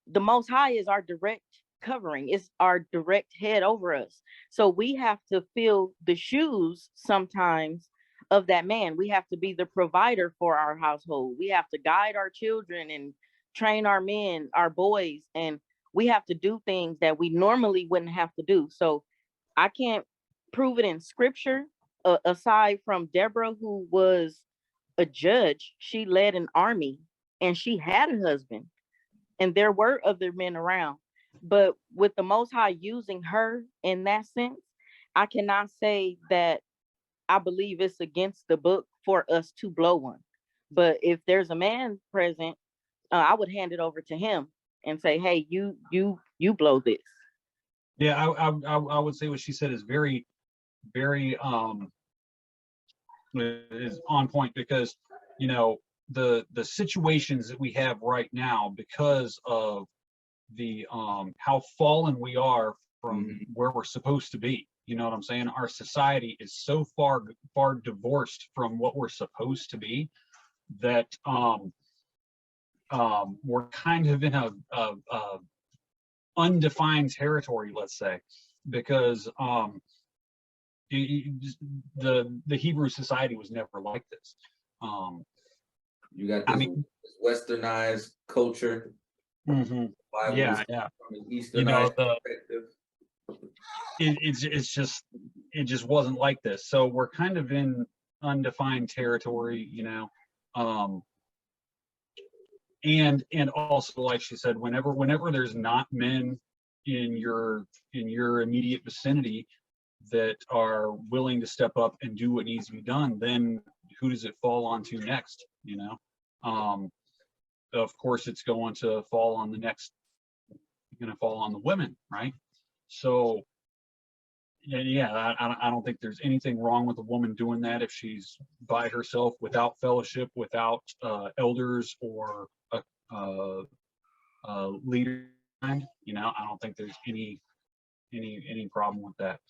the Most High is our direct covering. It's our direct head over us. So we have to fill the shoes sometimes of that man. We have to be the provider for our household. We have to guide our children and train our men, our boys, and we have to do things that we normally wouldn't have to do. So I can't prove it in scripture, aside from Deborah, who was a judge. She led an army and she had a husband, and there were other men around. But with the Most High using her in that sense, I cannot say that I believe it's against the book for us to blow one. But if there's a man present, I would hand it over to him and say, "Hey, you blow this." Yeah, I would say what she said is very, very is on point, because you know the situations that we have right now, because of the how fallen we are from where we're supposed to be. You know what I'm saying? Our society is so far divorced from what we're supposed to be that we're kind of in a undefined territory, let's say, because the Hebrew society was never like this. You got this westernized culture. Yeah, yeah. From an Easternized perspective. It just wasn't like this. So we're kind of in undefined territory, you know. And also, like she said, whenever there's not men in your immediate vicinity that are willing to step up and do what needs to be done, then who does it fall onto next? You know, of course, it's going to fall on the women, right? So, yeah, I don't think there's anything wrong with a woman doing that if she's by herself, without fellowship, without elders or a leader. You know, I don't think there's any problem with that.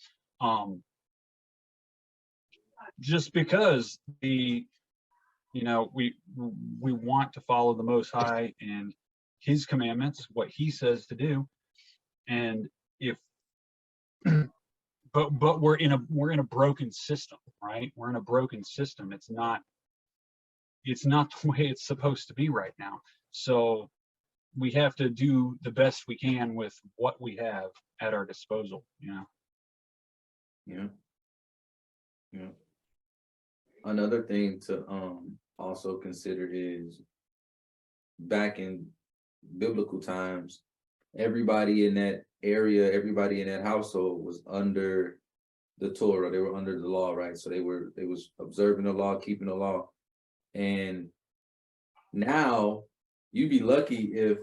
Just because we want to follow the Most High and His commandments, what He says to do, and if but we're in a broken system, right? We're in a broken system. It's not the way it's supposed to be right now. So we have to do the best we can with what we have at our disposal, you know. Yeah. Another thing to also consider is, back in biblical times, everybody in that area, everybody in that household was under the Torah. They were under the law, right? So they was observing the law, keeping the law. And now you'd be lucky if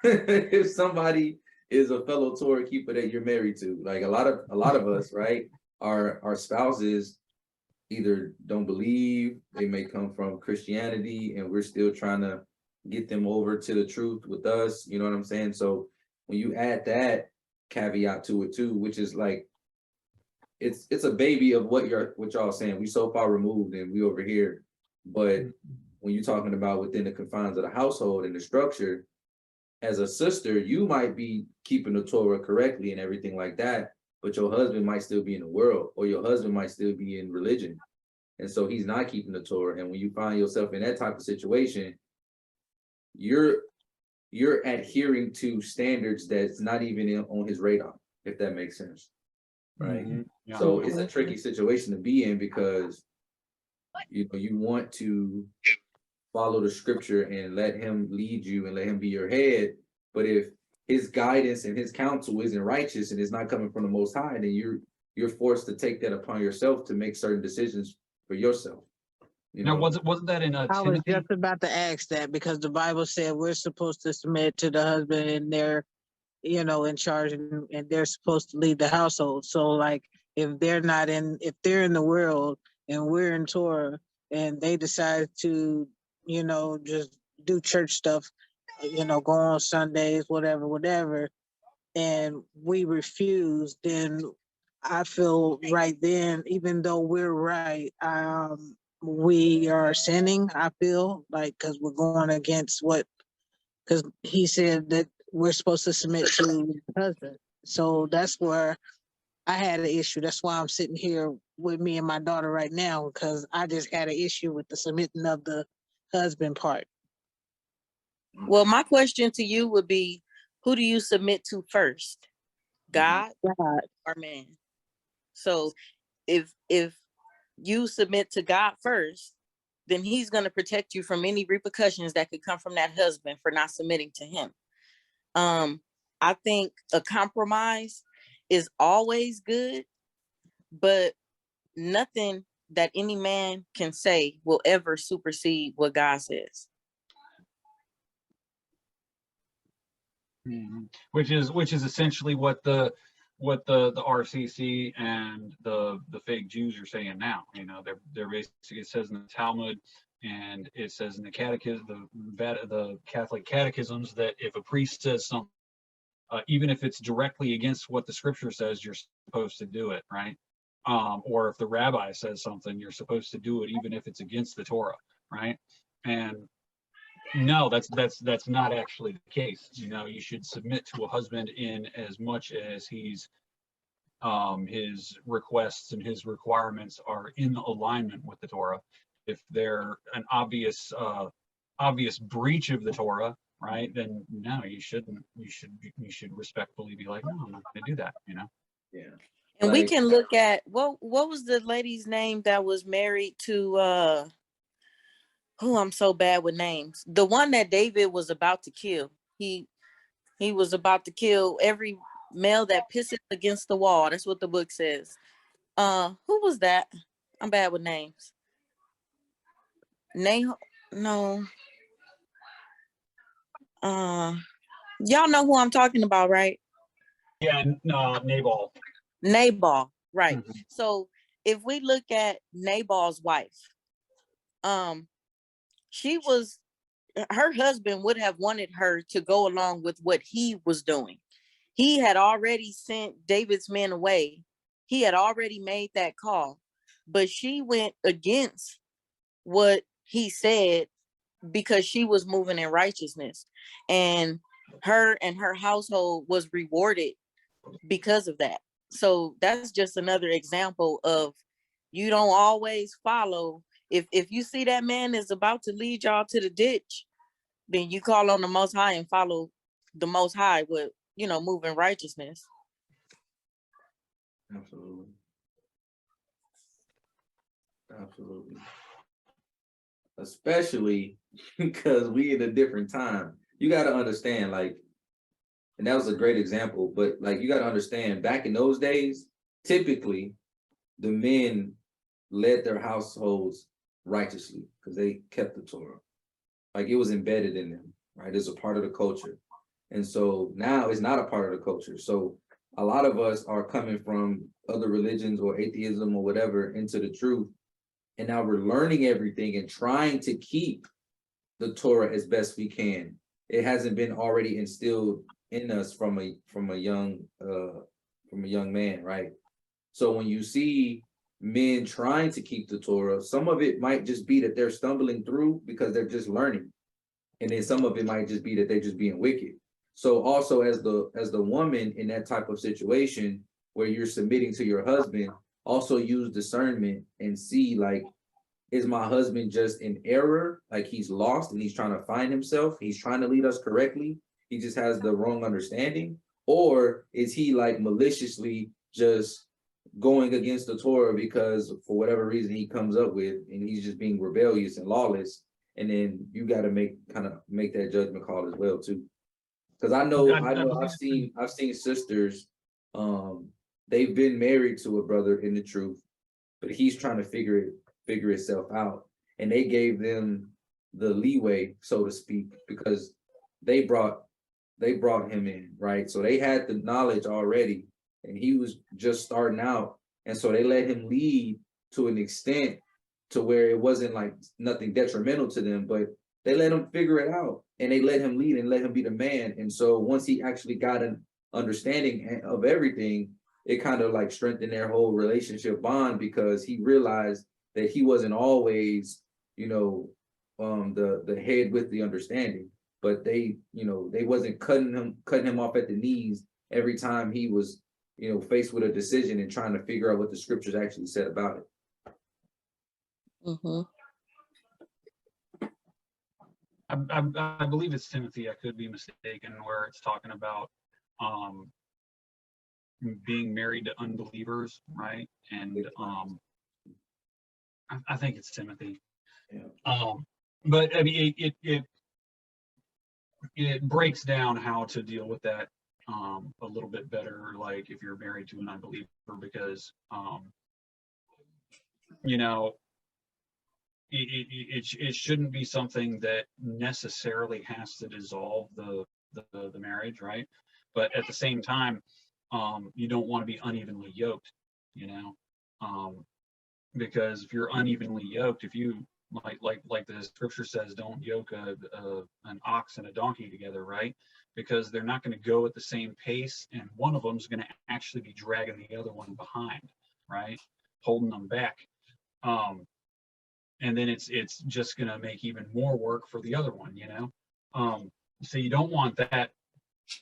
if somebody is a fellow Torah keeper that you're married to. Like a lot of us, right? Our spouses either don't believe, they may come from Christianity, and we're still trying to get them over to the truth with us. You know what I'm saying? So when you add that caveat to it too, which is like, it's a baby of what y'all saying. We so far removed and we over here. But when you're talking about within the confines of the household and the structure, as a sister, you might be keeping the Torah correctly and everything like that, but your husband might still be in the world, or your husband might still be in religion. And so he's not keeping the Torah. And when you find yourself in that type of situation, you're adhering to standards that's not even on his radar, if that makes sense. Right. Yeah. So it's a tricky situation to be in, because you want to follow the scripture and let him lead you and let him be your head. But if his guidance and his counsel isn't righteous and it's not coming from the Most High, then you're forced to take that upon yourself to make certain decisions for yourself. Now, wasn't that in I was Timothy? just about to ask that, because the Bible said we're supposed to submit to the husband, and they're, in charge, and they're supposed to lead the household. So, like, if they're in the world and we're in Torah and they decide to, just do church stuff, go on Sundays, whatever, and we refuse, then I feel right then, even though we're right, we are sinning, I feel like, because we're going against because he said that we're supposed to submit to the husband. So that's where I had an issue. That's why I'm sitting here with me and my daughter right now, because I just had an issue with the submitting of the husband part. Well, my question to you would be, who do you submit to first? God God. or man? So if you submit to God first, then he's going to protect you from any repercussions that could come from that husband for not submitting to him. I think a compromise is always good, but nothing that any man can say will ever supersede what God says. Which is essentially what the RCC and the fake Jews are saying now. They're basically, it says in the Talmud and it says in the catechism, the Catholic catechisms, that if a priest says something, even if it's directly against what the scripture says, you're supposed to do it, right? Or if the rabbi says something, you're supposed to do it, even if it's against the Torah, right? And no, that's not actually the case. You should submit to a husband in as much as his requests and his requirements are in alignment with the Torah. If they're an obvious breach of the Torah, right, then no, you shouldn't. You should respectfully be like, no, I'm not going to do that. Yeah. And we can look at what was the lady's name that was married to I'm so bad with names. The one that David was about to kill. He was about to kill every male that pisses against the wall. That's what the book says. Who was that? I'm bad with names. No. Y'all know who I'm talking about, right? Yeah, Nabal. Nabal, right. Mm-hmm. So if we look at Nabal's wife, her husband would have wanted her to go along with what he was doing. He had already sent David's men away. He had already made that call, but she went against what he said because she was moving in righteousness, and her household was rewarded because of that. So that's just another example of, you don't always follow. If you see that man is about to lead y'all to the ditch, then you call on the Most High and follow the Most High with, move in righteousness. Absolutely. Especially because we in a different time. You got to understand, and that was a great example, but you got to understand, back in those days, typically the men led their households righteously because they kept the Torah. It was embedded in them, right? It's a part of the culture. And so now it's not a part of the culture. So a lot of us are coming from other religions or atheism or whatever into the truth. And now we're learning everything and trying to keep the Torah as best we can. It hasn't been already instilled in us from a young man, right? So when you see men trying to keep the Torah, some of it might just be that they're stumbling through because they're just learning. And then some of it might just be that they're just being wicked. So also as the woman in that type of situation where you're submitting to your husband, also use discernment and see, is my husband just in error? He's lost and he's trying to find himself. He's trying to lead us correctly. He just has the wrong understanding. Or is he maliciously just going against the Torah because for whatever reason he comes up with, and he's just being rebellious and lawless? And then you got to make that judgment call as well too. Because I know I've seen sisters, they've been married to a brother in the truth, but he's trying to figure itself out, and they gave them the leeway, so to speak, because they brought him in, right? So they had the knowledge already, and he was just starting out, And so they let him lead to an extent to where it wasn't like nothing detrimental to them, but they let him figure it out and they let him lead and let him be the man. And so once he actually got an understanding of everything, it kind of like strengthened their whole relationship bond, because he realized that he wasn't always, you know, the head with the understanding, but they, you know, they wasn't cutting him off at the knees every time he was, you know, faced with a decision and trying to figure out what the scriptures actually said about it. Mm-hmm. I believe it's Timothy. I could be mistaken, where it's talking about being married to unbelievers, right? And I think it's Timothy. Yeah. But I mean, it breaks down how to deal with that a little bit better, like if you're married to an unbeliever, because you know, it shouldn't be something that necessarily has to dissolve the marriage, right? But at the same time, you don't want to be unevenly yoked, you know, because if you're unevenly yoked, if you like the scripture says, don't yoke an ox and a donkey together, right? Because they're not going to go at the same pace, and one of them is going to actually be dragging the other one behind, right? Holding them back. And then it's just going to make even more work for the other one, you know? So you don't want that.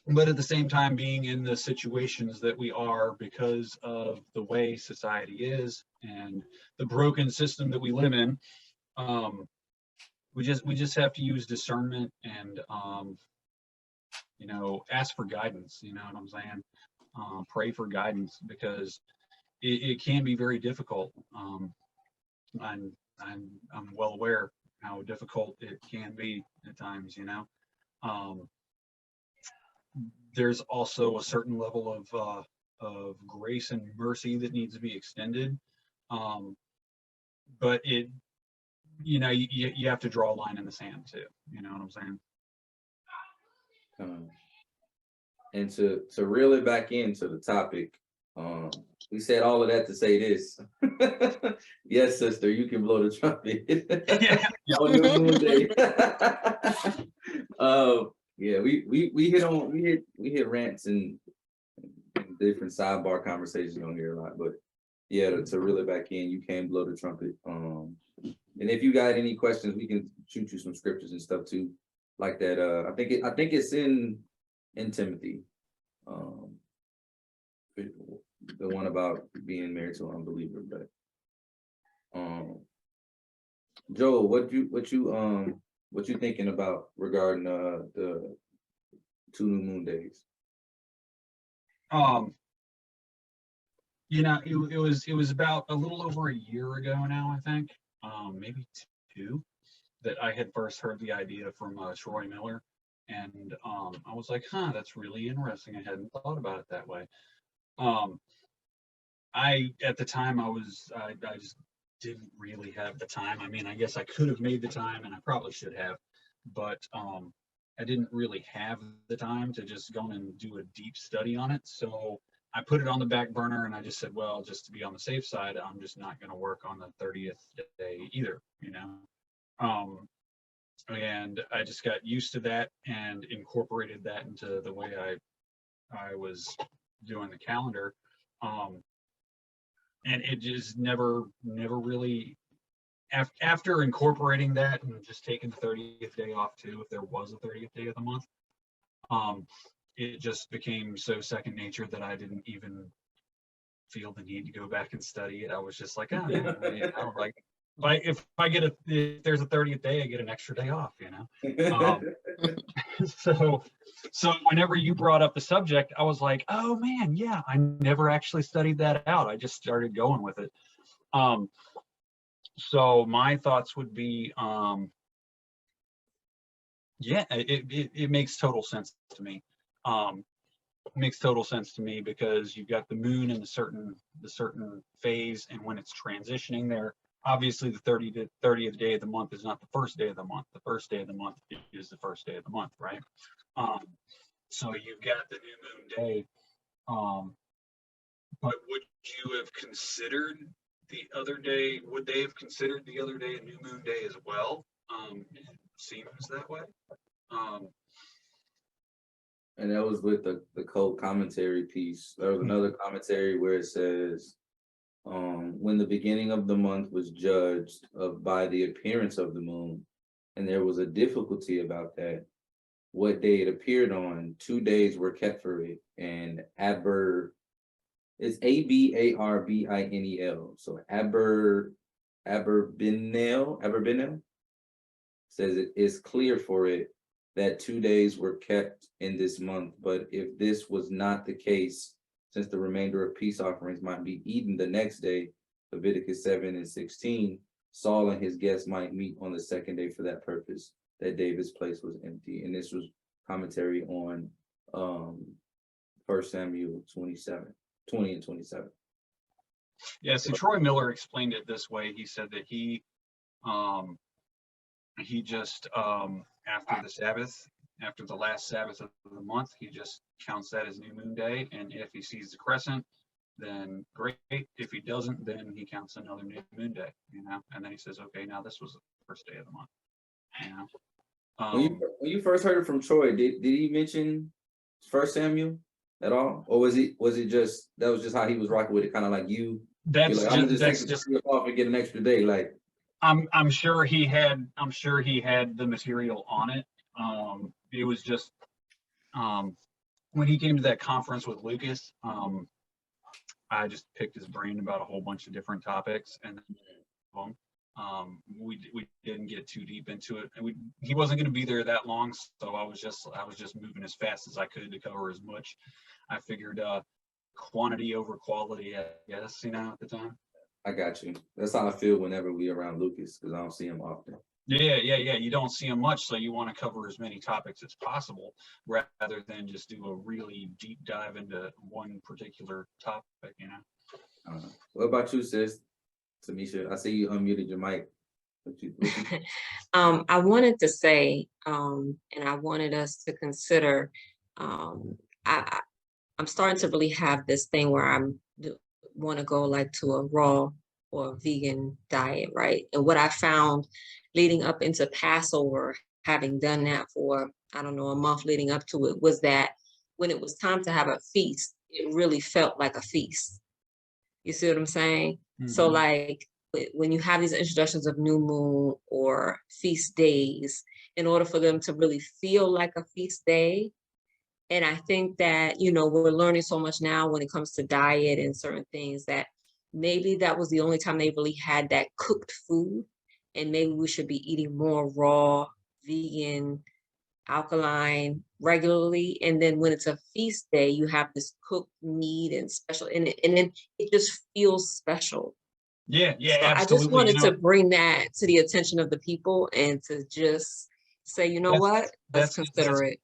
But at the same time, being in the situations that we are because of the way society is and the broken system that we live in, we just have to use discernment and you know, ask for guidance. You know what I'm saying? Pray for guidance, because it can be very difficult. I'm well aware how difficult it can be at times. You know, there's also a certain level of grace and mercy that needs to be extended, but it, you know, you have to draw a line in the sand too. You know what I'm saying? And to reel it back into the topic, we said all of that to say this. Yes, sister, you can blow the trumpet. Yeah. On New Moon Day. Yeah, we hit rants and different sidebar conversations on here a lot, but yeah, to reel it back in, you can blow the trumpet. And if you got any questions, we can shoot you some scriptures and stuff too, like that. I think it's in Timothy. The one about being married to an unbeliever, but Joel, what you thinking about regarding the 2 new moon days? You know, it was about a little over a year ago now, I think, maybe 2, that I had first heard the idea from Troy Miller, and I was like, huh, that's really interesting. I hadn't thought about it that way. I at the time I just didn't really have the time. I mean, I guess I could have made the time, and I probably should have, but I didn't really have the time to just go and do a deep study on it. So I put it on the back burner, and I just said, well, just to be on the safe side, I'm just not going to work on the 30th day either, you know? And I just got used to that and incorporated that into the way I was doing the calendar. And it just never really, after incorporating that and just taking the 30th day off too, if there was a 30th day of the month, it just became so second nature that I didn't even feel the need to go back and study it. I was just like, oh, yeah, you know, like if there's a 30th day, I get an extra day off, you know? So whenever you brought up the subject, I was like, oh man, yeah, I never actually studied that out. I just started going with it. So my thoughts would be, yeah, it makes total sense to me. It makes total sense to me because you've got the moon in the certain phase, and when it's transitioning there, obviously the 30th day of the month is not the first day of the month. The first day of the month is the first day of the month, right? So you've got the new moon day But would you have considered the other day? Would they have considered the other day a new moon day as well? It seems that way. Um, And that was with the code commentary piece. There was another commentary where it says, when the beginning of the month was judged by the appearance of the moon, and there was a difficulty about that, what day it appeared on, 2 days were kept for it. And it's Abarbinel. So Aberbinel says it is clear for it that 2 days were kept in this month. But if this was not the case, since the remainder of peace offerings might be eaten the next day, Leviticus 7:16, Saul and his guests might meet on the second day for that purpose, that David's place was empty. And this was commentary on 1 Samuel 20 and 27. yeah, see, Troy Miller explained it this way. He said that he just after the Sabbath, after the last Sabbath of the month, he just counts that as new moon day. And if he sees the crescent, then great. If he doesn't, then he counts another new moon day, and then he says, okay, now this was the first day of the month. When you first heard it from Troy, did he mention 1 Samuel at all? Or was it just that was just how he was rocking with it, kind of like you? That's like, I'm just take the off and get an extra day, like. I'm sure he had the material on it. It was just when he came to that conference with Lucas, I just picked his brain about a whole bunch of different topics, and we didn't get too deep into it. And he wasn't going to be there that long, so I was just moving as fast as I could to cover as much. I figured quantity over quality, I guess, at the time. I got you. That's how I feel whenever we around Lucas, because I don't see him often. Yeah. You don't see him much, so you want to cover as many topics as possible, rather than just do a really deep dive into one particular topic. What about you, sis? Tamisha, I see you unmuted your mic. What you I wanted to say, and I wanted us to consider, I'm starting to really have this thing where I'm want to go like to a raw or vegan diet, right? And what I found leading up into Passover, having done that for, I don't know, a month leading up to it, was that when it was time to have a feast, it really felt like a feast. You see what I'm saying? Mm-hmm. So like when you have these introductions of new moon or feast days, in order for them to really feel like a feast day, and I think that, we're learning so much now when it comes to diet and certain things, that maybe that was the only time they really had that cooked food. And maybe we should be eating more raw, vegan, alkaline regularly. And then when it's a feast day, you have this cooked meat and special, and then it just feels special. Yeah, so absolutely. I just wanted to bring that to the attention of the people and to just say, let's consider it.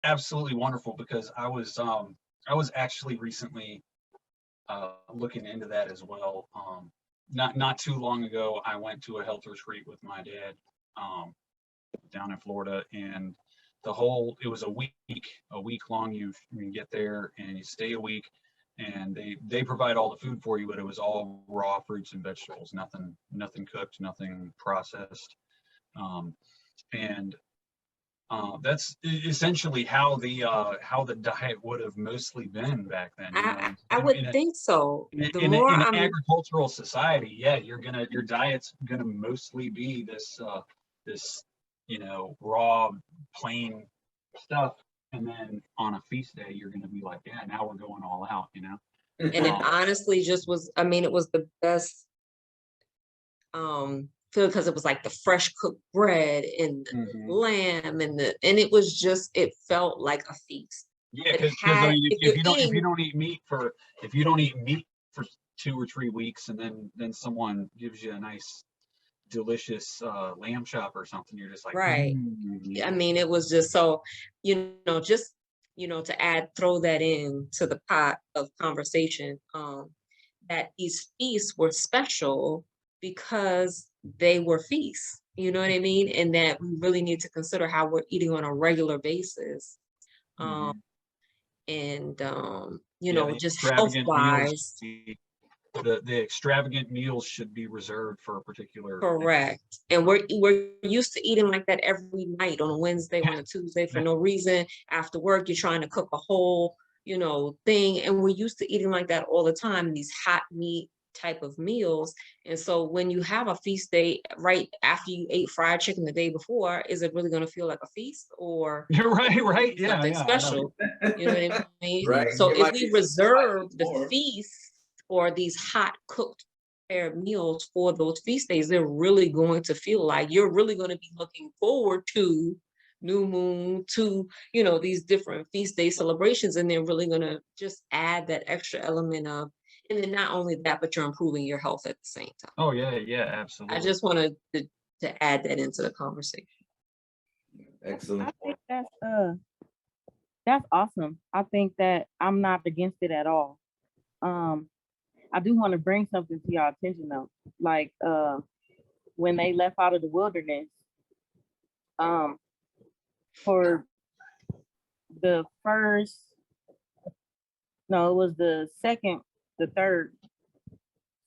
Absolutely wonderful, because I was actually recently looking into that as well. Not too long ago, I went to a health retreat with my dad down in Florida, and it was a week long. You get there and you stay a week, and they provide all the food for you, but it was all raw fruits and vegetables, nothing cooked, nothing processed, and that's essentially how the diet would have mostly been back then. I would think so. In an agricultural society, your diet's gonna mostly be this raw, plain stuff, and then on a feast day, you're gonna be like, now we're going all out, And it honestly just was. I mean, it was the best. Because it was like the fresh cooked bread and the lamb and it was just, it felt like a feast. Yeah, because if you don't eat meat for 2 or 3 weeks, and then someone gives you a nice delicious lamb chop or something, you're just like, right. I mean, it was just so, to throw that in to the pot of conversation, that these feasts were special because they were feasts, you know what I mean? And that we really need to consider how we're eating on a regular basis. and Yeah, the just health extravagant wise. meals, the extravagant meals should be reserved for a particular thing. Correct. And we're used to eating like that every night, on a Wednesday, on a Tuesday, for no reason. After work, you're trying to cook a whole, thing. And we're used to eating like that all the time, these hot meat type of meals. And so when you have a feast day right after you ate fried chicken the day before, is it really going to feel like a feast, or You're right. Yeah, something yeah, I know. special? You know what I mean? Right. So It if might we be reserve slightly the more. feast or these hot cooked prepared meals for those feast days, they're really going to feel like you're really going to be looking forward to new moon, to these different feast day celebrations, and they're really going to just add that extra element of, and then not only that, but you're improving your health at the same time. Oh yeah, yeah, I absolutely. just wanted to add that into the conversation. Excellent. I think that's awesome. I think that I'm not against it at all. I do want to bring something to y'all attention though. Like when they left out of the wilderness, for the first, no, it was the third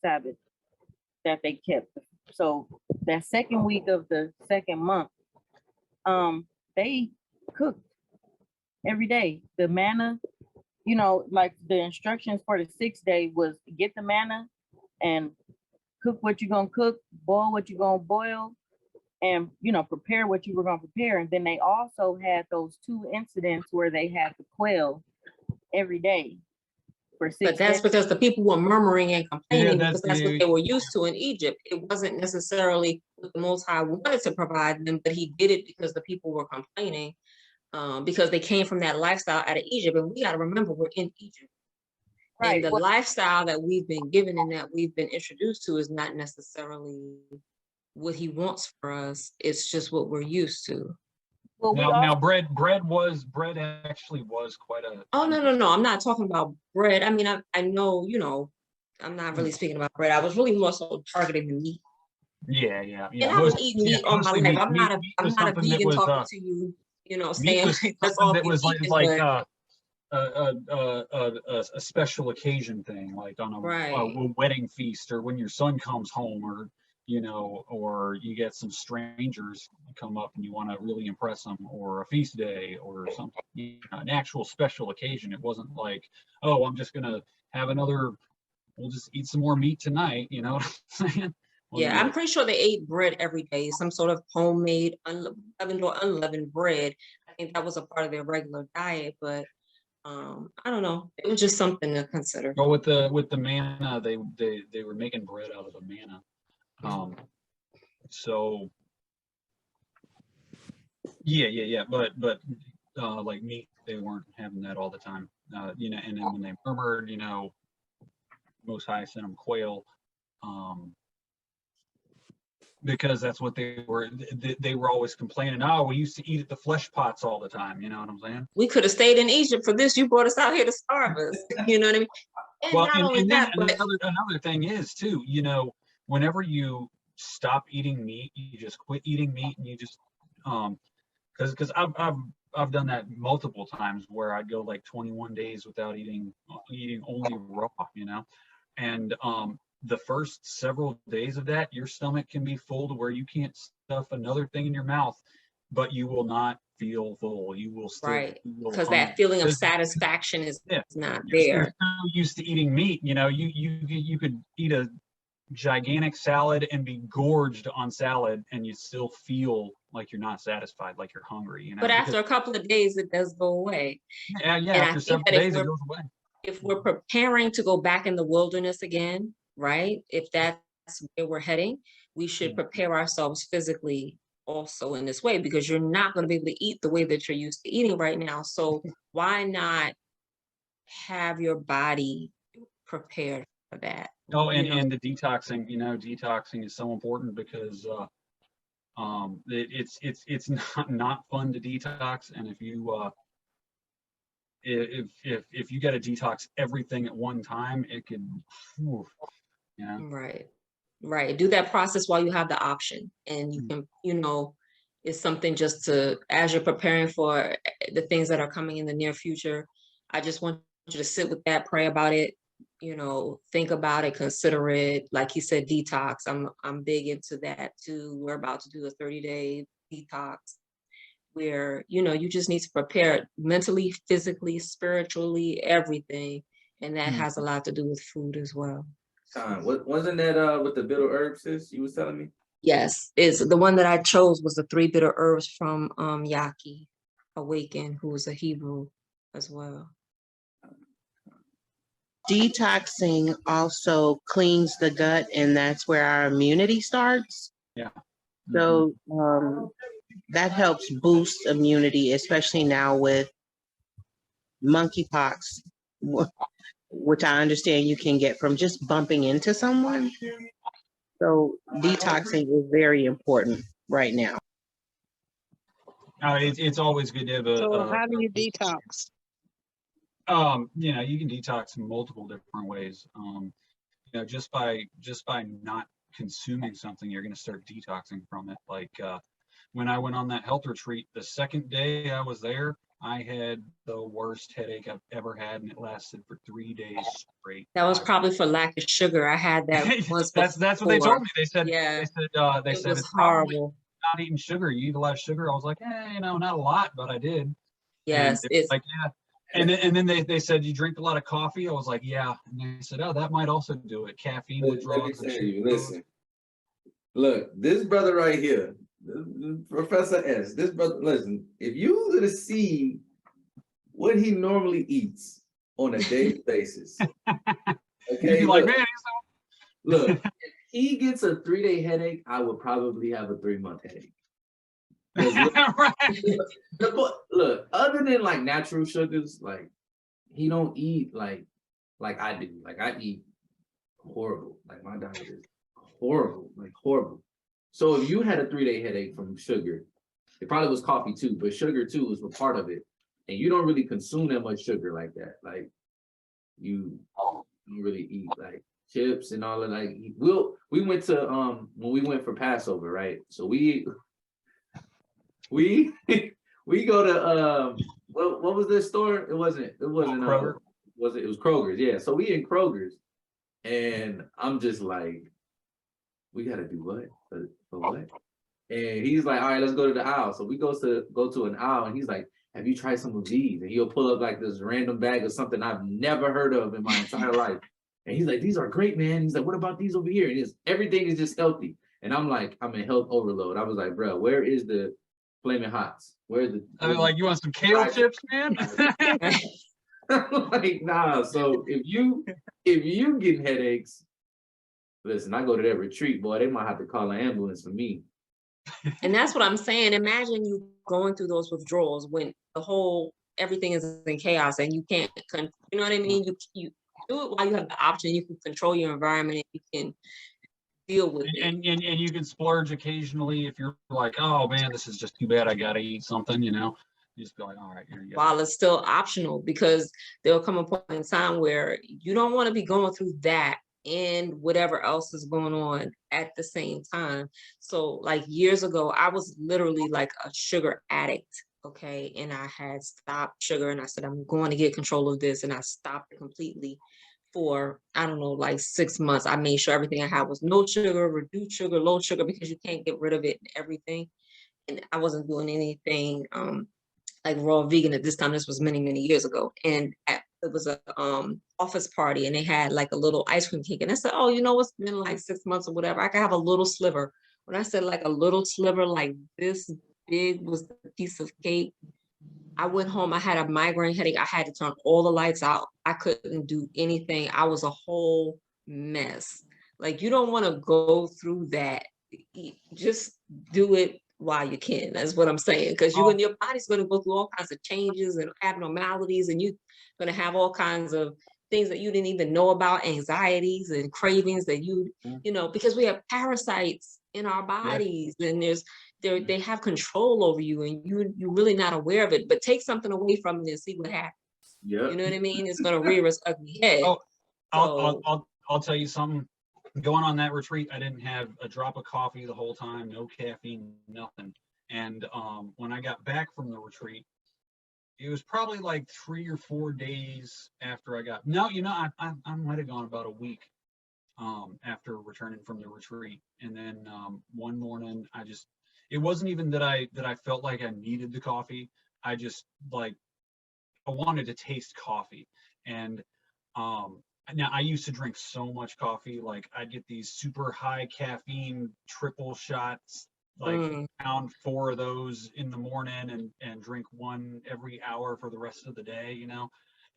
Sabbath that they kept. So that second week of the second month, they cooked every day. The manna, like the instructions for the 6th day was get the manna and cook what you're gonna cook, boil what you're gonna boil, and prepare what you were gonna prepare. And then they also had those 2 incidents where they had the quail every day for 6 But that's days. because the people were murmuring and complaining, Yeah, because that's what they were used to in Egypt. It wasn't necessarily what the Most High wanted to provide them, but he did it because the people were complaining, because they came from that lifestyle out of Egypt. And we got to remember, we're in Egypt. Right. And the Well, lifestyle that we've been given and that we've been introduced to is not necessarily what he wants for us. It's just what we're used to. well, we Now also, bread actually was quite a. Oh, no. I'm not talking about bread. I mean, I know, I'm not really speaking about bread. I was really more so targeting the meat. Yeah. And I would eat meat all my Mostly life. I'm not a something that vegan was, talking to you, meat saying was like, let's something all that be was vegan, like but a special occasion thing, like on a right. wedding feast, or when your son comes home, or or you get some strangers come up and you want to really impress them, or a feast day or something, an actual special occasion. It wasn't like, oh, I'm just gonna have we'll just eat some more meat tonight, you know what I'm saying? Yeah, I'm pretty sure they ate bread every day, some sort of homemade, leavened or unleavened bread. I think that was a part of their regular diet, but I don't know. It was just something to consider. Well, with the manna, they were making bread out of the manna. So yeah. But like meat, they weren't having that all the time. And then when they murmured, Most High sent them quail, because that's what they were always complaining. Oh, we used to eat at the flesh pots all the time. You know what I'm saying? We could have stayed in Egypt for this. You brought us out here to starve us. You know what I mean? And Well, not only and then that, but another thing is too, whenever you stop eating meat, you just quit eating meat, and you just because I've done that multiple times, where I'd go like 21 days without eating only raw, and the first several days of that, your stomach can be full to where you can't stuff another thing in your mouth, but you will not feel full. You will still right, feel because hungry. that feeling of satisfaction is not You're there. so used to eating meat, you could eat a gigantic salad and be gorged on salad, and you still feel like you're not satisfied, like you're hungry. But after a couple of days, it does go away. Yeah, And after I several think that days, it goes away. if we're preparing to go back in the wilderness again, right? If that's where we're heading, we should prepare ourselves physically also in this way, because you're not going to be able to eat the way that you're used to eating right now. So why not have your body prepared for that? Oh, and the detoxing is so important, because it's not fun to detox, and if you got to detox everything at one time, it could, Right. Do that process while you have the option, and you can, it's something just to, as you're preparing for the things that are coming in the near future, I just want you to sit with that, pray about it, think about it, consider it. Like he said, detox. I'm big into that too. We're about to do a 30-day detox where, you just need to prepare mentally, physically, spiritually, everything. And that has a lot to do with food as well. What wasn't that with the bitter herbs, sis? You was telling me? Yes, it's the one that I chose was the 3 bitter herbs from Yaki Awaken, who is a Hebrew as well. Detoxing also cleans the gut, and that's where our immunity starts. Yeah. So that helps boost immunity, especially now with monkeypox, which I understand you can get from just bumping into someone. So detoxing is very important right now. It's always good to have a. So how do you detox? You can detox in multiple different ways. Just by not consuming something, you're going to start detoxing from it. Like when I went on that health retreat, the second day I was there, I had the worst headache I've ever had, and it lasted for 3 days straight. That was probably for lack of sugar. I had that once before. That's what they told me. They said it was it's probably horrible. not eating sugar. You eat a lot of sugar. I was like, not a lot, but I did. Yes, and it's like, yeah. And then they said, you drink a lot of coffee? I was like, yeah. And they said, oh, that might also do it. Caffeine withdrawals. Listen. Look, this brother right here, Professor S, this brother, listen, if you were to see what he normally eats on a daily basis, okay, you'd be like, man, look, if he gets a 3-day headache, I would probably have a 3-month headache. Look, other than like natural sugars, like he don't eat like I do. Like I eat horrible. Like my diet is horrible, like horrible. So if you had a 3-day headache from sugar, it probably was coffee too, but sugar too was a part of it. And you don't really consume that much sugar like that. Like you don't really eat like chips and all of that. Like we went to when we went for Passover, right? So we go to what was this store? It wasn't Kroger. It was Kroger's, yeah. So we in Kroger's and I'm just like, we gotta do what? For what? And he's like, all right, let's go to the aisle. So we go to an aisle and he's like, have you tried some of these? And he'll pull up like this random bag of something I've never heard of in my entire life. And he's like, these are great, man. He's like, what about these over here? And everything is just healthy. And I'm like, I'm in health overload. I was like, bro, where is the Flaming Hots? Where's the? I mean, like, you want some kale chips, man? I'm like, nah. So if you getting headaches, listen, I go to that retreat, boy. They might have to call an ambulance for me. And that's what I'm saying. Imagine you going through those withdrawals when everything is in chaos and you can't, you know what I mean? You do it while you have the option. You can control your environment and you can deal with it. And you can splurge occasionally if you're like, oh man, this is just too bad. I gotta eat something, You just be like, all right, here you go. While it's still optional, because there'll come a point in time where you don't want to be going through that and whatever else is going on at the same time. So like years ago, I was literally like a sugar addict. Okay. And I had stopped sugar and I said, I'm going to get control of this. And I stopped it completely for, I don't know, like 6 months. I made sure everything I had was no sugar, reduced sugar, low sugar, because you can't get rid of it and everything. And I wasn't doing anything like raw vegan at this time. This was many, many years ago. And it was a office party and they had like a little ice cream cake. And I said, oh, it's been like 6 months or whatever. I can have a little sliver. When I said like a little sliver, like this big was the piece of cake. I went home. I had a migraine headache. I had to turn all the lights out. I couldn't do anything. I was a whole mess. Like you don't want to go through that. Just do it while you can. That's what I'm saying. Because your body's going to go through all kinds of changes and abnormalities, and you're going to have all kinds of things that you didn't even know about, anxieties and cravings that because we have parasites in our bodies, and they have control over you, and you're really not aware of it. But take something away from it and see what happens. Yeah, you know what I mean? It's going to rear its ugly head. I'll tell you something. Going on that retreat, I didn't have a drop of coffee the whole time, no caffeine, nothing. And when I got back from the retreat, it was probably like 3 or 4 days after I got, no, I might have gone about a week after returning from the retreat. And then one morning it wasn't even that I felt like I needed the coffee. I just like, I wanted to taste coffee. And now I used to drink so much coffee, like I'd get these super high caffeine triple shots, like pound 4 of those in the morning and drink one every hour for the rest of the day.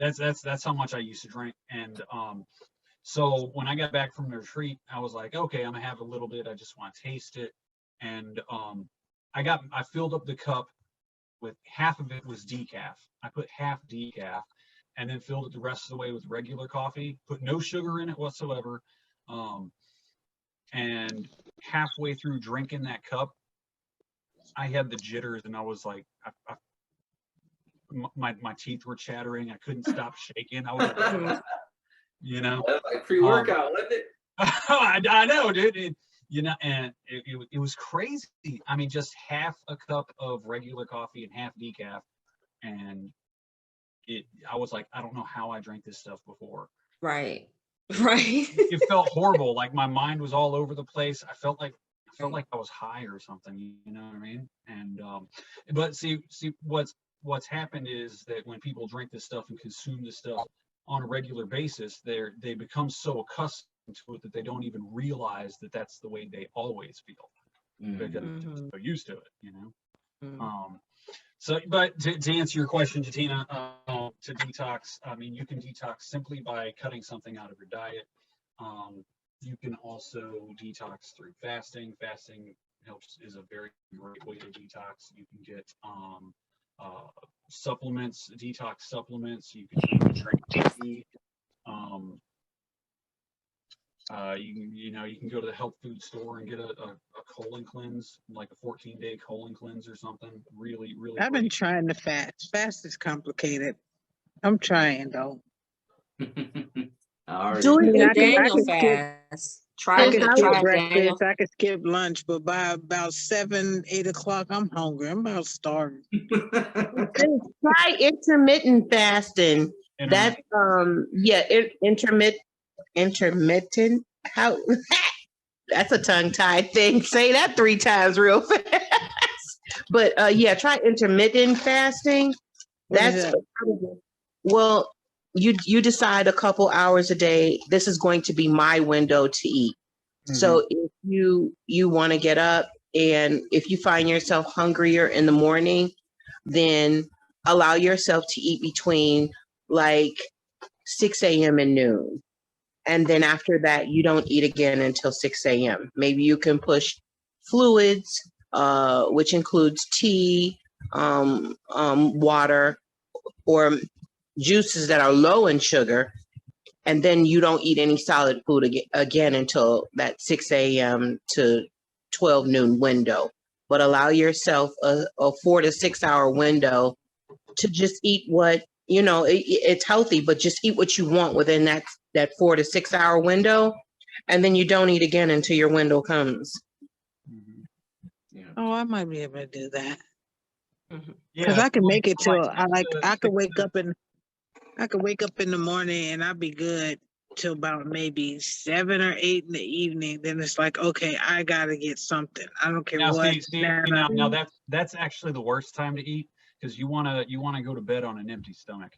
That's how much I used to drink. And so when I got back from the retreat, I was like, okay, I'm gonna have a little bit. I just want to taste it. And I filled up the cup with half of it was decaf. I put half decaf and then filled it the rest of the way with regular coffee, put no sugar in it whatsoever. And halfway through drinking that cup, I had the jitters and I was like, my teeth were chattering. I couldn't stop shaking. I was like, That's like pre-workout, wasn't it? I know, dude. And it was crazy. I mean, just half a cup of regular coffee and half decaf. And I was like, I don't know how I drank this stuff before. Right. It felt horrible. Like my mind was all over the place. I felt like I was high or something, you know what I mean? And but see what's happened is that when people drink this stuff and consume this stuff on a regular basis, they become so accustomed to it that they don't even realize that that's the way they always feel because they're so used to it, So, but to answer your question, Jatina, to detox, I mean, you can detox simply by cutting something out of your diet. You can also detox through fasting. Fasting is a very great way to detox. You can get supplements, detox supplements. You can drink tea. You can go to the health food store and get a colon cleanse, like a 14-day colon cleanse or something. Really, really. I've been trying to fast. Fast is complicated. I'm trying though. Doing The I Daniel could skip. fast. I could skip Try breakfast. Daniel. I could skip lunch, but by about 7, 8 o'clock, I'm hungry. I'm about starving. Try intermittent fasting. That's intermittent. How? That's a tongue-tied thing. Say that 3 times real fast. But try intermittent fasting. That's well, you decide a couple hours a day. This is going to be my window to eat. So if you want to get up, and if you find yourself hungrier in the morning, then allow yourself to eat between like 6 a.m. and noon. And then after that, you don't eat again until 6 a.m. Maybe you can push fluids, which includes tea, water, or juices that are low in sugar. And then you don't eat any solid food again until that 6 a.m. to 12 noon window. But allow yourself a 4 to 6 hour window to just eat what, it's healthy, but just eat what you want within that 4 to 6 hour window. And then you don't eat again until your window comes. Oh, I might be able to do that. Because I can make it till I could wake up in the morning and I'll be good till about maybe 7 or 8 in the evening. Then it's like, okay, I gotta get something. I don't care what. Now that's actually the worst time to eat, because you wanna go to bed on an empty stomach.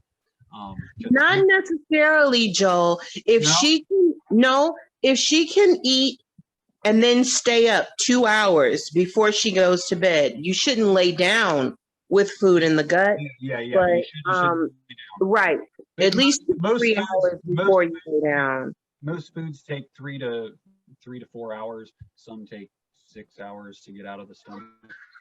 Not necessarily, Joel. If she can eat and then stay up 2 hours before she goes to bed, you shouldn't lay down with food in the gut. Yeah. But, right. At least 3 hours before you lay down. Most foods take 3 to 4 hours. Some take 6 hours to get out of the stomach.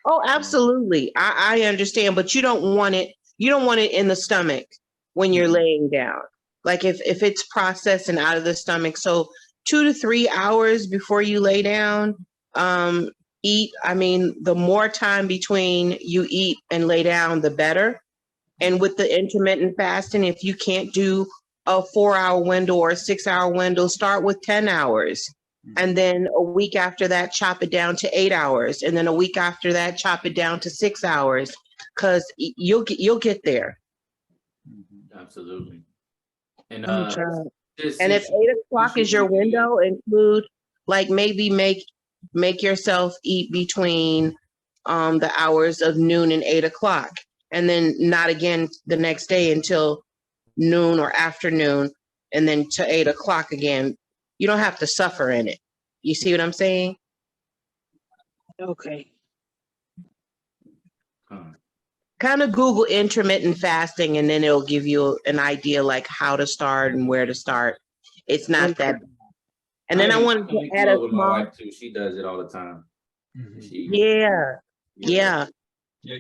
Oh, absolutely. I understand, but you don't want it in the stomach when you're laying down. Like if it's processed and out of the stomach. So 2 to 3 hours before you lay down, eat. I mean, the more time between you eat and lay down, the better. And with the intermittent fasting, if you can't do a 4 hour window or a 6 hour window, start with 10 hours. And then a week after that, chop it down to 8 hours. And then a week after that, chop it down to 6 hours. because you'll get there. Absolutely. And I'm trying. And if 8 o'clock is your window, include like maybe make yourself eat between the hours of noon and 8 o'clock, and then not again the next day until noon or afternoon, and then to 8 o'clock again. You don't have to suffer in it. You see what I'm saying? Okay. Kind of Google intermittent fasting, and then it'll give you an idea like how to start and where to start. It's not that. And then I wanted to add a with small. my wife too. She does it all the time. Yeah.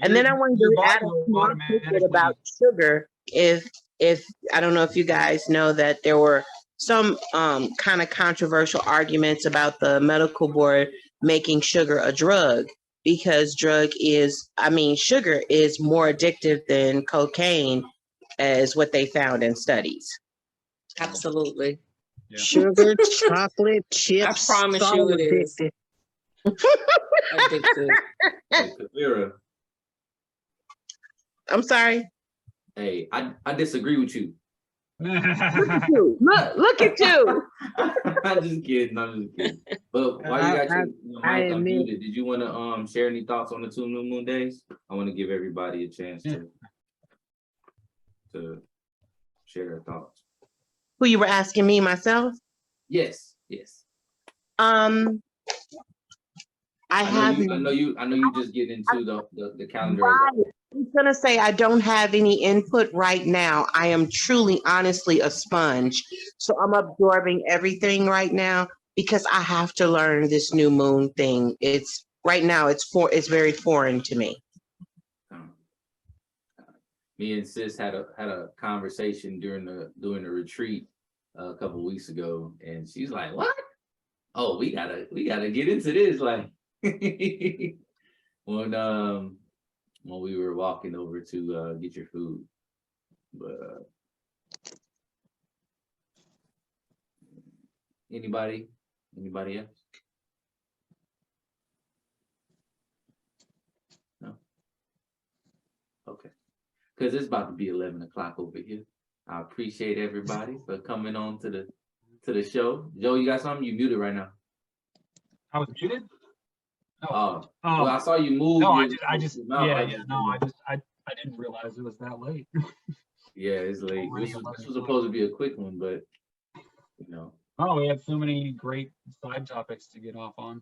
And then I wanted to add a small tidbit about sugar. If I don't know if you guys know that there were some kind of controversial arguments about the medical board making sugar a drug, because sugar is more addictive than cocaine, as what they found in studies. Absolutely. Yeah. Sugar, chocolate, chips. I promise you it is. Addictive. Hey, Kavira, I'm sorry. hey, I disagree with you. Look at you. Look at you. I'm just kidding. But while you got your mic unmuted, did you want to share any thoughts on the 2 new moon days? I want to give everybody a chance to share their thoughts. Who you were asking me, myself? Yes. I know you just get into the calendar. I'm gonna say I don't have any input right now. I am truly, honestly a sponge. So I'm absorbing everything right now because I have to learn this new moon thing. It's right now it's very foreign to me. Me and sis had a conversation during the retreat a couple weeks ago, and she's like, "What? Oh, we gotta get into this." Like when we were walking over to get your food, but anybody else? No. Okay. Because it's about to be 11 o'clock over here. I appreciate everybody for coming on to the show. Joe, you got something? You muted right now. I was muted? Well, I saw you move. No, I didn't realize it was that late. Yeah, it's late. This was supposed to be a quick one, but Oh, we had so many great side topics to get off on.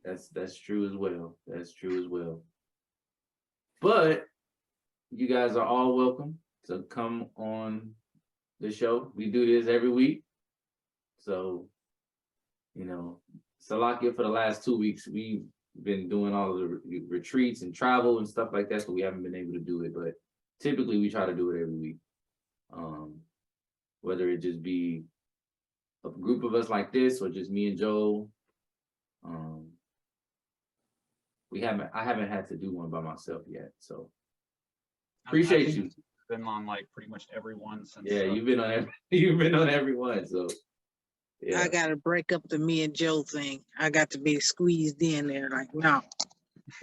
That's true as well. But you guys are all welcome to come on the show. We do this every week. So, Salakia, for the last 2 weeks, we've been doing all of the retreats and travel and stuff like that, so we haven't been able to do it. But typically, we try to do it every week. Whether it just be a group of us like this or just me and Joe. I haven't had to do one by myself yet, so appreciate you. Been on like pretty much everyone since. Yeah, you've been on everyone, so. Yeah. I gotta break up the me and Joe thing. I got to be squeezed in there. Like, no,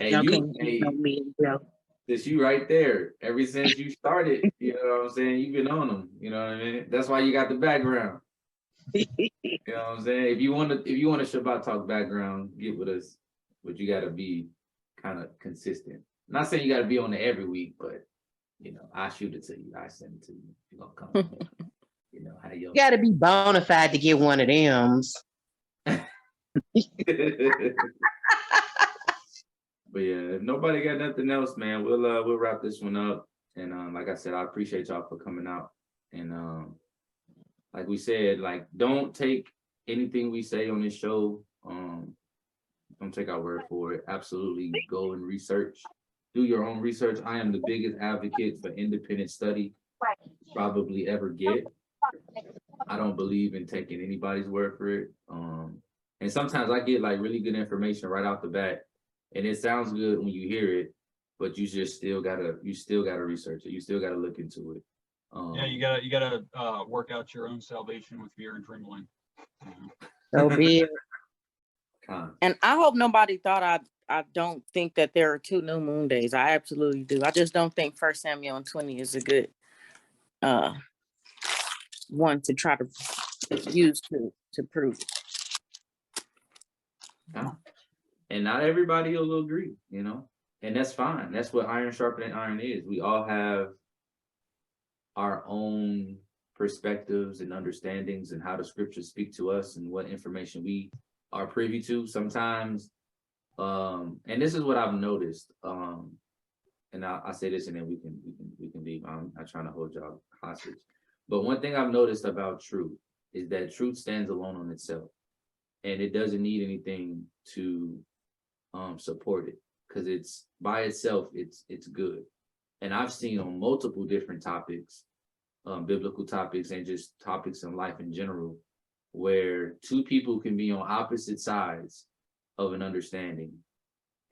y'all can't no me and Joe. This you right there. Ever since you started, you know what I'm saying? You've been on them. You know what I mean? That's why you got the background. You know what I'm saying? If you want a Shabbat Talk background, get with us, but you got to be kind of consistent. I'm not saying you got to be on it every week, but I shoot it to you. I send it to you. You're gonna come. How you got to be bona fide to get one of them. But yeah, if nobody got nothing else, man, we'll wrap this one up. And like I said, I appreciate y'all for coming out. And like we said, like, don't take anything we say on this show. Don't take our word for it. Absolutely go and research. Do your own research. I am the biggest advocate for independent study probably ever get. I don't believe in taking anybody's word for it. And sometimes I get like really good information right off the bat, and it sounds good when you hear it, but you still gotta research it. You still gotta look into it. Yeah, you gotta work out your own salvation with fear and trembling. So be it. And I hope nobody thought I don't think that there are 2 new moon days. I absolutely do. I just don't think 1 Samuel and 20 is a good one to try to use to prove it. Yeah. And not everybody will agree, you know, and that's fine. That's what iron sharpening iron is. We all have our own perspectives and understandings and how the scriptures speak to us and what information we are privy to sometimes. And this is what I've noticed. And I say this and then we can leave. I'm not trying to hold y'all hostage. But one thing I've noticed about truth is that truth stands alone on itself. And it doesn't need anything to support it, because it's by itself, it's good. And I've seen on multiple different topics, biblical topics and just topics in life in general, where 2 people can be on opposite sides of an understanding,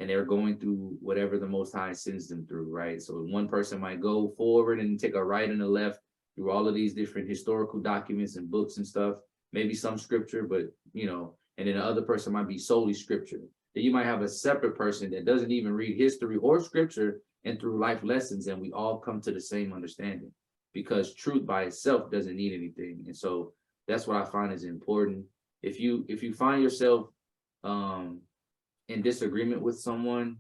and they're going through whatever the Most High sends them through, right? So one person might go forward and take a right and a left through all of these different historical documents and books and stuff, maybe some scripture, but you know, and then the other person might be solely scripture. Then you might have a separate person that doesn't even read history or scripture and through life lessons, and we all come to the same understanding, because truth by itself doesn't need anything. And so that's what I find is important. If you find yourself in disagreement with someone,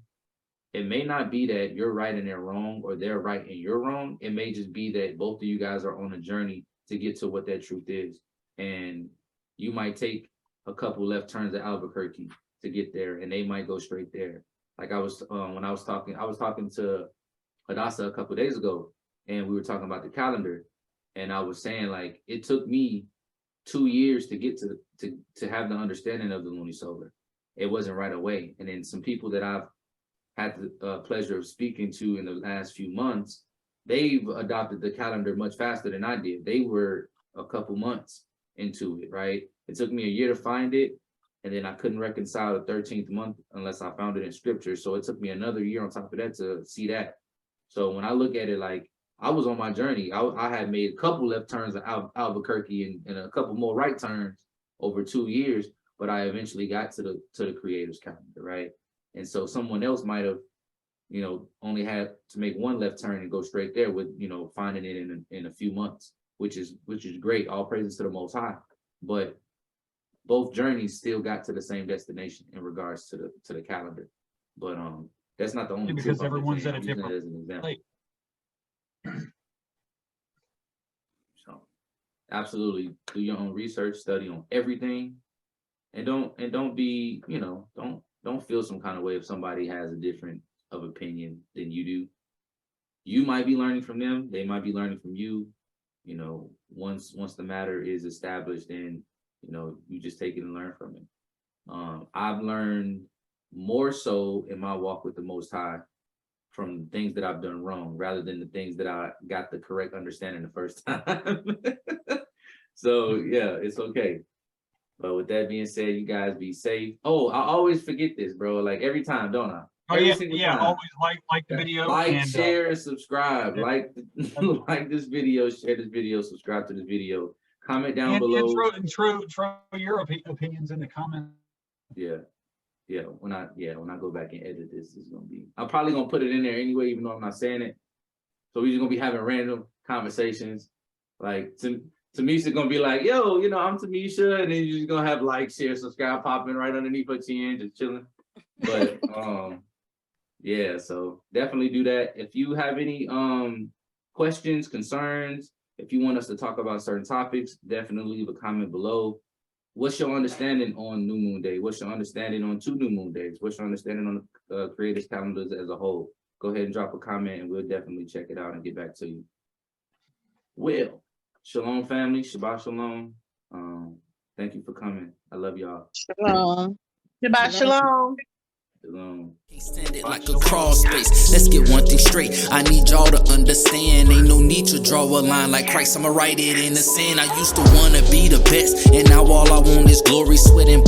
it may not be that you're right and they're wrong, or they're right and you're wrong. It may just be that both of you guys are on a journey to get to what that truth is. And you might take a couple left turns at Albuquerque to get there, and they might go straight there. Like I was when I was talking to Hadassah a couple of days ago, and we were talking about the calendar, and I was saying, like, it took me 2 years to get to have the understanding of the lunisolar. It wasn't right away. And then some people that I've had the pleasure of speaking to in the last few months, they've adopted the calendar much faster than I did. They were a couple months into it, right? It took me a year to find it, and then I couldn't reconcile the 13th month unless I found it in scripture. So it took me another year on top of that to see that. So when I look at it, like, I was on my journey. I had made a couple left turns at Albuquerque and a couple more right turns over 2 years, but I eventually got to the Creator's calendar, right? And so someone else might have, you know, only had to make one left turn and go straight there with, you know, finding it in a few months, which is great. All praises to the Most High. But both journeys still got to the same destination in regards to the calendar. But that's not the only, because everyone's at a different place. So absolutely do your own research, study on everything, and don't be, you know, don't feel some kind of way if somebody has a different of opinion than you do. You might be learning from them, they might be learning from you. You know, once the matter is established, then, you know, you just take it and learn from it. I've learned more so in my walk with the Most High from things that I've done wrong, rather than the things that I got the correct understanding the first time. So yeah, it's okay. But with that being said, you guys be safe. Oh, I always forget this, bro. Like every time, don't I? Every single time. Always like the video. Like, share, and subscribe. Like this video, share this video, subscribe to this video. Comment down below. And throw your opinions in the comments. Yeah, when I go back and edit this, it's gonna be. I'm probably gonna put it in there anyway, even though I'm not saying it. So we're just gonna be having random conversations. Like Tamisha gonna be like, "Yo, you know, I'm Tamisha," and then you're just gonna have like, share, subscribe popping right underneath her chin, just chilling. But yeah, so definitely do that. If you have any questions, concerns, if you want us to talk about certain topics, definitely leave a comment below. What's your understanding on New Moon Day? What's your understanding on 2 New Moon Days? What's your understanding on the Creator's calendars as a whole? Go ahead and drop a comment, and we'll definitely check it out and get back to you. Well, shalom, family. Shabbat shalom. Thank you for coming. I love y'all. Shalom. Shabbat shalom. Shalom. Can't stand it like a crawl space. Let's get one thing straight. I need y'all to understand. Ain't no need to draw a line like Christ. I'ma write it in the sand. I used to wanna be the best, and now all I want is glory, sweat, and